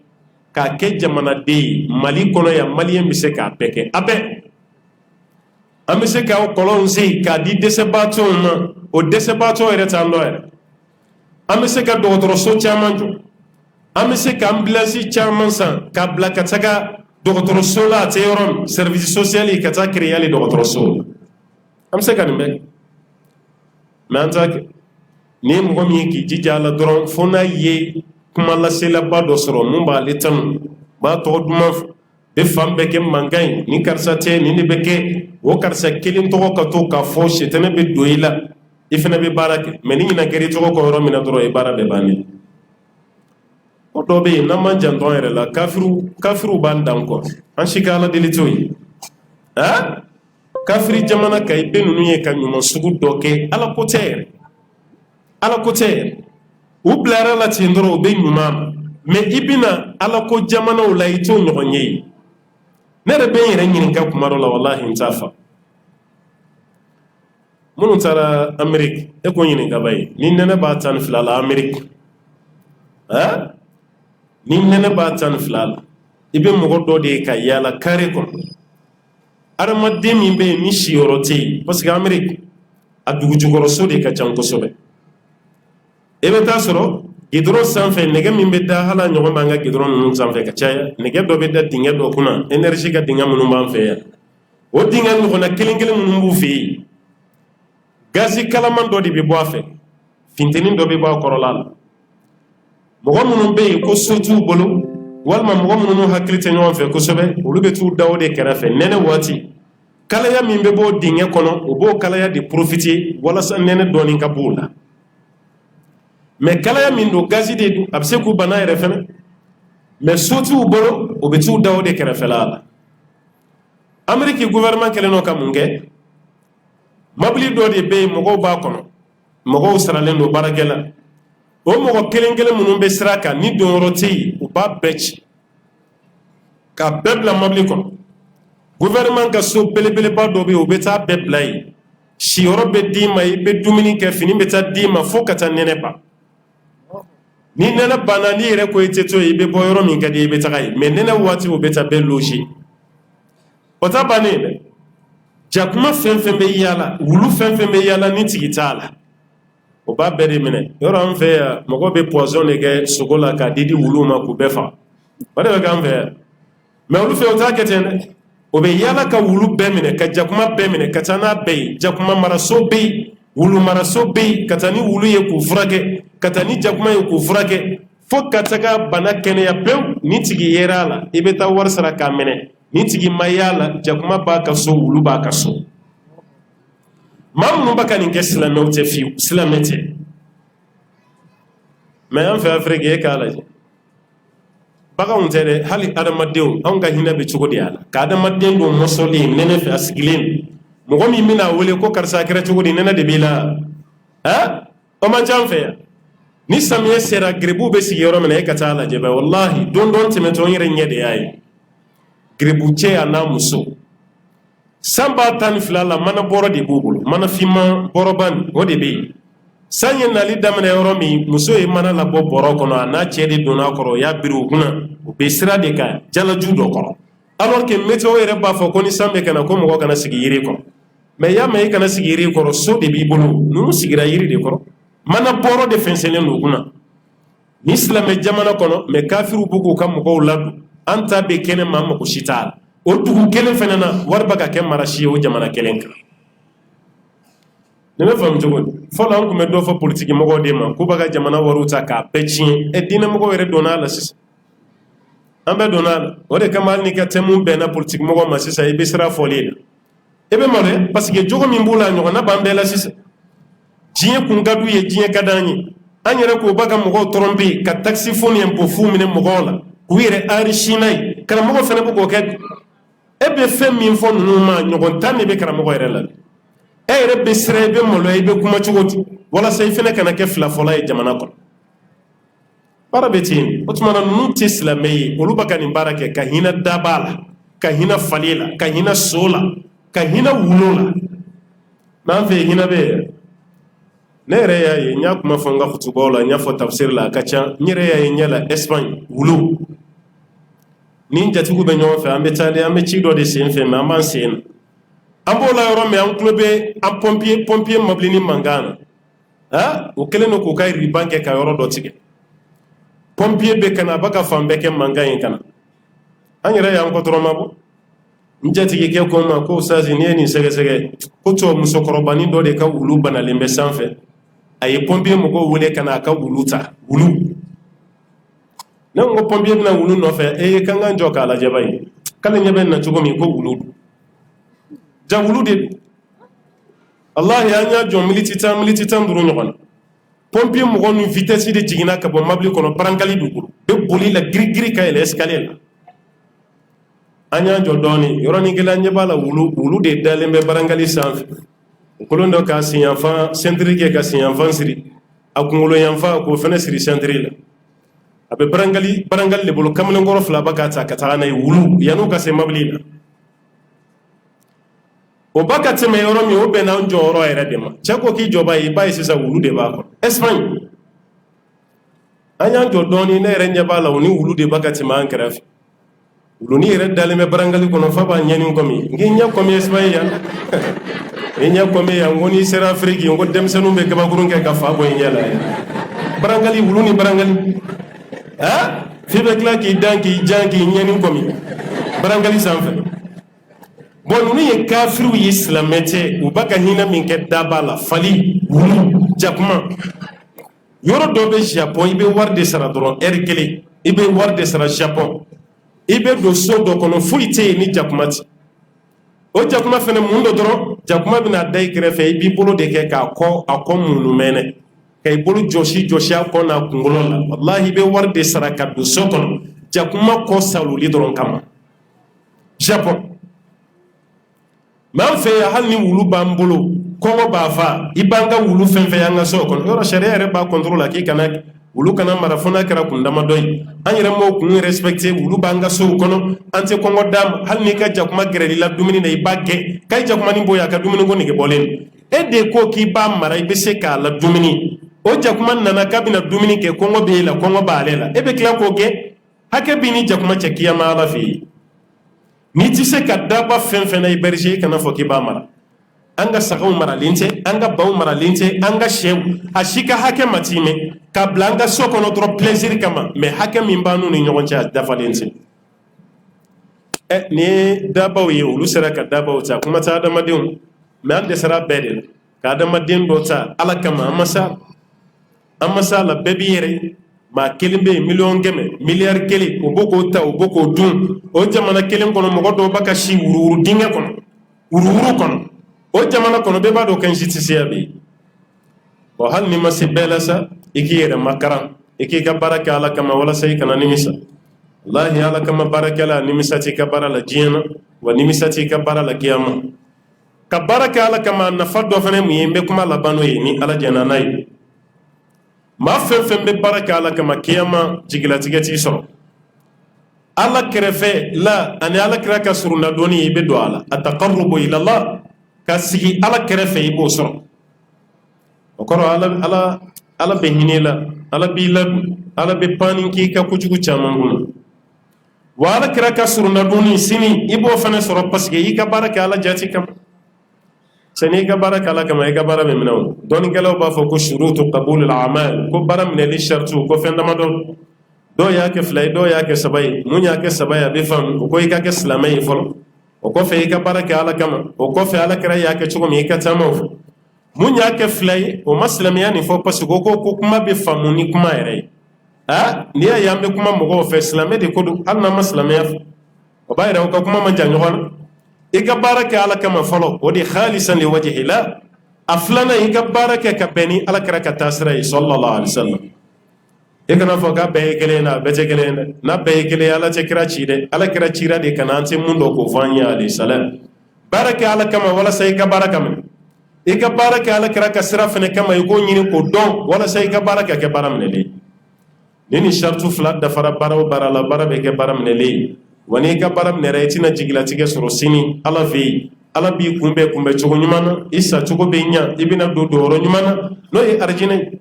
ka ke jamana de mali kono ya malien bi se ka bek abe amese ka o kolon se ka di desebato ma o desebato ere tando ere amese ka dogotoro so chaman jo amese ka ambulance chaman san ka blaka taka dogotoro so la te yoron service social ka ta créer les dogotoro so amese ka nimbe manta ni mo mi ki jijala doron fona ye kuma la sela ba do soro mun ba letan ba to duma be fambe ke mangay ni karsa te ni beke wo karsa kelin to ko to ka fo shetene be doila ifena be barake meni na geri to ko ro mina doro e barabe bani o do be na manjan don ere la kafiru bandan ko an shikala delitoyi kafiri jamana kay be nunu ye kan nyuma sugu doke ala kotere u blara la tindoro be nyuma me ibina ala ko jamana o la ito nyonye nere be yere nyin ka kuma la wallahi intafa munu tara amerique e ko nyin ka bay ni nene ba tan filala amerique ni nene ba tan filala ibe mo do de ka yala kare ko arama demi be mi shiorote parce que amerique adugu jugoro so de ka janko sobe e be ta soro gidro sanfe nege min be da hala nyogo manga gidro nun sanfe ka chaya nege do be da dinga do kuna energy ka dinga munum ban fe ya o dinga no na kelingele munum bu fi gazi kalaman do di be boafe fintenin do be ba korolal mo munum be ko sotu bolo walma mo munum haklite nyon fe ko sobe olu be tu dawde kerafe nene wati kala ya min be bo dinga kono o bo kala ya di profiter wala sa nene do ni ka bula mais kala ya min do gazi de du abse ku bana yere fene mais sotu bolo o be tu dawde kerafe la amerique gouvernement kele no kamunge mabli do de be mo ba kono mo saralen do baragela o mo kelengele munum be sraka ni do roti o ba bech ka bebla mabli kono gouvernement ka so belebele ba do be o be ta beblai si europe di mai be dumini ke fini be ta di ma fo kata nene ba ni nene bana ni re ko eteto e be boyoro min ka de be ta kai mais nene wati o be ta be logi o ta bane jakuma fenfen be yala wulu fenfen be yala ni tigitala o ba bere mine yoro an fe ya mogo be poison ne ke sogola ka didi wulu ma ku befa bare be kan fe mais wulu fe o ta keten o be yala ka wulu be mine ka jakuma be mine ka tana be jakuma maraso be wulu maraso be katani wulu ye ku frake katani jakuma ye ku frake fo ka taga bana kɛnɛya pewu ni tigi yera la i bɛ taa wari sara k'a minɛ ni tigi ma y'a la jakuma b'a ka so wulu b'a ka so maa minnu bɛ ka nin kɛ silamɛw tɛ fiyewu silamɛ tɛ mɛ an fɛ afiriki e k'a lajɛ baganw tɛ dɛ hali adamadenw anw ka hinɛ bɛ cogo di a la ka adamaden dɔ mɔsɔlen nɛnɛ fɛ a sigilen mɔgɔ min bɛna wele ko karisa kɛra cogo di nɛnɛ de b'i la o man ca an fɛ yan ni samiyɛ sera garibuw bɛ sigi yɔrɔ min na e ka taa lajɛ bɛ walahi don dɔ tɛmɛtɔ n yɛrɛ ɲɛ de y'a ye garibu cɛ a n'a muso san b'a 12 la mana bɔrɔ de b'u bolo mana finman bɔrɔba nin o de bɛ yen san ye nali daminɛ yɔrɔ min muso ye mana labɔ bɔrɔ kɔnɔ a n'a cɛ de donna a kɔrɔ o y'a biri u kunna u bɛ sira de kan jalaju dɔ kɔrɔ alors que météo yɛrɛ b'a fɔ ko ni san bɛ ka na ko mɔgɔ kana sigi yiri kɔrɔ mais y'a mɛn i kana sigi yiri kɔrɔ so de b'i bolo ninnu sigira yiri de kɔrɔ mana bɔrɔ de fɛnsɛnlen don u kunna ni silamɛ jamana kɔnɔ mais kafiriw b'u k'u ka mɔgɔw ladon an ta bɛ kɛnɛ ma mɔgɔ si t'a la o dugu kelen fɛnɛ na wari bɛ ka kɛ marasi ye o jamana kelen kan ne bɛ faamu cogo di fɔlɔ an tun bɛ dɔ fɔ politiki mɔgɔw de ma k'u bɛ ka jamana wariw ta k'a bɛɛ tiɲɛ diinɛ mɔgɔw yɛrɛ donna a la sisan an bɛɛ donna a la o de kama hali n'i ka thème bɛnna politiki mɔgɔw ma sisan i bɛ sira fɔli la i bɛ maloya parce que jogo min b'u la ɲɔgɔnna b'an bɛɛ la sisan diɲɛ kun ka d'u ye diɲɛ ka d'an ye an yɛrɛ k'o bɛ ka mɔgɔw tromper ka taxe fu ni impôt fu minɛ mɔgɔw la k'u yɛrɛ enrichir n'a ye karamɔgɔ fana bɛ k'o kɛ e bɛ fɛn min fɔ ninnu ma ɲɔgɔn tan de bɛ karamɔgɔ yɛrɛ la e yɛrɛ bɛ siran i bɛ maloya i bɛ kuma cogo di walasa i fana kana kɛ fila fɔla ye jamana kɔnɔ baara bɛ ten o tuma na ninnu tɛ silamɛ ye olu bɛ ka nin baara kɛ ka hinɛ daba la ka hinɛ fali la ka hinɛ so la ka hinɛ wulo la n'an fɛ yen hinɛ bɛ yɛrɛ ne yɛrɛ y'a ye n y'a kuma fɔ n ka kutubaw la n y'a fɔ tafsir la a ka ca n yɛrɛ y'a ye ɲɛ la Espagne wulu ni n jatigiw bɛ ɲɔgɔn fɛ an bɛ taa de an bɛ ci dɔ de sen fɛ mɛ an b'an sen na an b'o la yɔrɔ min an tulo bɛ an pompier mabili ni mankan na o kɛlen don k'u ka riban kɛ ka yɔrɔ dɔ tigɛ pompier bɛ ka na a bɛ ka fan bɛɛ kɛ mankan in ka na an yɛrɛ y'an kɔtɔrɔ mabɔ n jatigikɛ ko n ma ko sazi n'i ye nin sɛgɛsɛgɛ ko tubabu musokɔrɔbanin dɔ de ka wulu banalen bɛ sanfɛ a ye pompier mɔgɔw wele ka na a ka wulu ta wulu ne ko pompier bɛna wulu nɔfɛ kan k'an jɔ k'a lajɛ ba ye k'ale ɲɛ bɛ nin na cogo min ko wulu don ja wulu de don walahi an y'a jɔ miniti tan duuru ɲɔgɔn na pompier mɔgɔ ni vitesse de jiginna ka bɔ mobili kɔnɔ barankali b'u bolo bɛ boli la girigiri ka yɛlɛ escalier la an y'a jɔ dɔɔnin yɔrɔnin kelen an ɲɛ b'a la wulu de dalen bɛ barankali sanfɛ kolon dɔ k'a senyanfan sentiri kɛ ka senyanfan siri a kunkolo yanfan k'o fɛnɛ siri sentiri la a bɛ barankali de bolo kamalenkɔrɔ fila ba k'a ta ka taga n'a ye wulu yan'u ka se mobili la o ba ka tɛmɛ yɔrɔ min o bɛnna an jɔyɔrɔ yɛrɛ de ma cɛ ko k'i jɔ b'a ye i b'a ye sisan wulu de b'a kɔnɔ Espagne an y'an jɔ dɔɔnin ne yɛrɛ ɲɛ b'a la o ni wulu de ba ka tɛmɛ an kɛrɛfɛ wulunin yɛrɛ dalen bɛ barankali kɔnɔ fa b'a ɲɛni kɔmi n k'i ɲɛ kɔmi Espagne yan i ɲɛ kɔmi yan ko n'i sera Afiriki ko denmisɛnninw bɛ gabakurun kɛ ka fa bɔ i ɲɛ la yan barankali wulu ni barankali f'i bɛ tila k'i dan k'i jan k'i ɲɛni kɔmi barankali sanfɛ bon ninnu ye kafiriw ye silamɛ tɛ u b'a ka hinɛ min kɛ daba la fali wulu jakuma yɔrɔ dɔ bɛ Japon i bɛ wari de sara dɔrɔn heure kelen i bɛ wari de sara Japon i bɛ don so dɔ kɔnɔ foyi tɛ yen ni jakuma tɛ o jakuma fɛnɛ mun dɔ dɔrɔn jakuma bɛna da i kɛrɛfɛ i b'i bolo de kɛ k'a kɔ munumɛnɛ ka i bolo jɔsi a kɔ n'a kunkolo la walahi i bɛ wari de sara ka don so kɔnɔ jakuma kɔ saloli dɔrɔn kama Japon mɛ an fɛ yan hali ni wulu b'an bolo kɔngɔ b'a fa i b'an ka wulu fɛn fɛn y'an ka so kɔnɔ yɔrɔ sariya yɛrɛ b'a contrôle la k'i kana wulu kana mara fo n'a kɛra kun damadɔ ye an yɛrɛ m'o kun respecté wulu b'an ka sow kɔnɔ an tɛ kɔngɔ d'a ma hali n'i ka jakuma gɛrɛl'i la dumuni na i b'a gɛn k'a ye jakumanin bɔ yen a ka dumuni ko nege bɔlen e de ko k'i b'a mara i bɛ se k'a la dumuni o jakuma nana k'a bɛna dumuni kɛ kɔngɔ b'e la kɔngɔ b'ale la e bɛ tila k'o kɛ hakɛ b'i ni jakuma cɛ kiyama Ala fɛ yen n'i tɛ se ka daba fɛn fɛn na i berger i kana fɔ k'i b'a mara an ka sagaw maralen tɛ an ka baw maralen tɛ an ka sɛw a si ka hakɛ ma t'i mɛn k'a bila an ka so kɔnɔ dɔrɔn plaisir kama mɛ hakɛ min b'an n'u ni ɲɔgɔn cɛ a dafalen tɛ nin ye dabaw ye olu sera ka dabaw ta kuma tɛ adamadenw mɛ an dɛsɛra bɛɛ de la ka adamaden dɔ ta Ala kama an ma s'a la bɛɛ b'i yɛrɛ ye ma kelen be million geme milliard kelen o boko ta o boko dun o jamana kelen kono mo do baka shi wuru dinga kono wuru kono o jamana kono be ba do kan justice be wa hal ni masibela sa iki yere makaran iki ka baraka ala kama wala sai kana nimisa wallahi ala kama baraka la nimisa ti ka barala jina wa nimisa ti ka barala kiyama ka baraka ala kama nafa do fane mu yembe kuma labano yi ni ala janana yi ma fɛn bɛ baara kɛ ala kama kiyama jigilatigɛ t'i sɔrɔ ala kɛrɛfɛ la ani ala kira ka surunda dɔɔni i bɛ don a la ataqarrubu ila Allah ka sigi ala kɛrɛfɛ i b'o sɔrɔ o kɔrɔ ala bɛ hinɛ la ala b'i ladon ala bɛ pani k'i ka kojugu caman bolo wa ala kira ka surunda dɔɔni sini i b'o fana sɔrɔ parce que i ka baara kɛ ala jati kama sani i ka baara kɛ ala kama i ka baara bɛ minɛ o dɔɔnikɛlaw b'a fɔ ko shurutu qabulil a'mal ko baara minɛli shartu ko fɛn damadɔ dɔw y'a kɛ 2 ye dɔw y'a kɛ 3 ye mun y'a kɛ 3 ye a bɛ faamu o ko i ka kɛ silamɛ ye fɔlɔ o kɔfɛ i ka baara kɛ ala kama o kɔfɛ ala kira y'a kɛ cogo min i ka taama o fɛ mun y'a kɛ 2 ye o ma silamɛya nin fɔ parce que o ko kuma bɛ faamu ni kuma yɛrɛ ye n'i y'a ye an bɛ kuma mɔgɔw fɛ silamɛ de ko don hali n'an ma silamɛya fɔ o b'a yira o ka kuma ma jan ɲɔgɔn na i ka baara kɛ ala kama fɔlɔ o de khalisan li wajhi la a filanan i ka baara kɛ ka bɛn ni ala kira ka taasira ye sallallahu alaihi wasallam i kana fɔ k'a bɛɛ ye kelen na a bɛɛ tɛ kelen dɛ n'a bɛɛ ye kelen ala tɛ kira ci dɛ ala kira cira de kana an tɛ mun dɔn k'o fɔ an ye alayhi salam baara kɛ ala kama walasa i ka baara kama i ka baara kɛ ala kira ka sira fana kama i k'o ɲini k'o dɔn walasa i ka baara kɛ baara minɛlen ni nin shartu fila dafara baara o baara la baara bɛ kɛ baara minɛlen wa n'i ka baara minɛra i tɛna jigilatigɛ sɔrɔ sini ala fɛ yen ala b'i kunbɛn cogo ɲuman na i sa cogo bɛ ɲa i bɛna don yɔrɔ ɲuman na n'o ye arijinɛ ye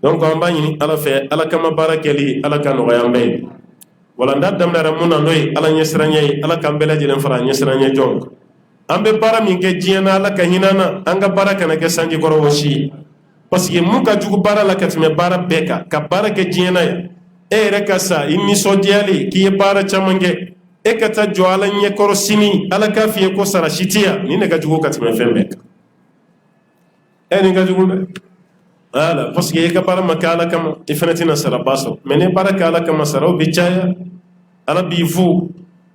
donc an b'a ɲini ala fɛ ala kama baara kɛli ala ka nɔgɔya an bɛɛ ye walanda daminɛra mun na n'o ye ala ɲɛsiranɲɛ ye ala k'an bɛɛ lajɛlen fara ɲɛsiranɲɛ jɔn an bɛ baara min kɛ diɲɛ na ala ka hinɛ na an ka baara kana kɛ sanji kɔrɔ wɔsi ye parce que mun ka jugu baara la ka tɛmɛ baara bɛɛ kan ka baara kɛ diɲɛ na yan e yɛrɛ ka sa i nisɔndiyalen k'i ye baara caman kɛ e ka taa jɔ ala ɲɛkɔrɔ sini ala k'a f'i ye ko sara si tɛ yan nin de ka jugu ka tɛmɛ fɛn bɛɛ kan nin ka jugu dɛ voilà parce que i ka baara ma kɛ ala kama i fana tɛna saraba sɔrɔ mais ni baara kɛ ala kama saraw bɛ caya ala b'i fo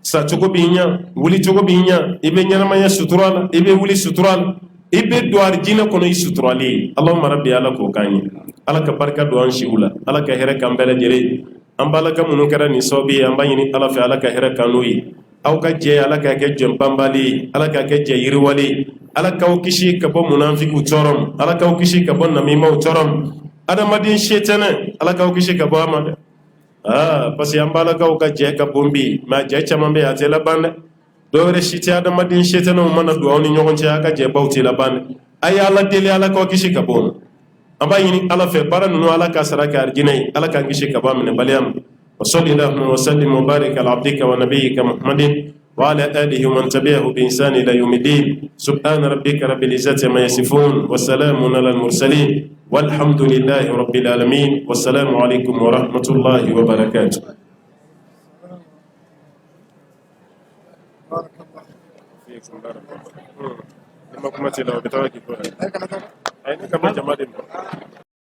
sa cogo b'i ɲa wuli cogo b'i ɲa i bɛ ɲɛnamaya sutura la i bɛ wuli sutura la i bɛ don arijinɛ kɔnɔ i suturalen ye Allahumma rabbi ala k'o k'an ye ala ka barika don an siw la ala ka hɛrɛ k'an bɛɛ lajɛlen an balaka minnu kɛra nin sababu ye an b'a ɲini ala fɛ ala ka hɛrɛ k'an n'o ye aw ka jɛ ala ka kɛ jɛn banbali ye ala ka kɛ jɛ yiriwale ye ala k'aw kisi ka bɔ munafikiw tɔɔrɔ ma ala k'aw kisi ka bɔ namimaw tɔɔrɔ ma adamaden setanɛ ala k'aw kisi ka bɔ a ma dɛ parce que an balakaw ka jɛ ka bon bi mais a jɛ caman bɛ yen a tɛ laban dɛ dɔw yɛrɛ si tɛ adamaden setanɛw mana don aw ni ɲɔgɔn cɛ a ka jɛbaw tɛ laban dɛ a ye ala deli ala k'aw kisi ka bɔ o ma an b'a ɲini ala fɛ baara ninnu ala ka sara kɛ arijinɛ ye ala k'an kisi ka bɔ a minɛbaliya ma wa salli allahumma wa sallim wa barik ala abdika wa nabiyyika muhammadin wa ala alihi wa man tabi'ahu bi ihsan ila yawmiddin subhana rabbika rabbil izzati amma yasifun wa salamun ala al mursalin walhamdulillahi rabbil alamin wassalamu alaikum wa rahmatullahi wa barakatuh. Terima kasih telah bertanya. Ini kami jamaah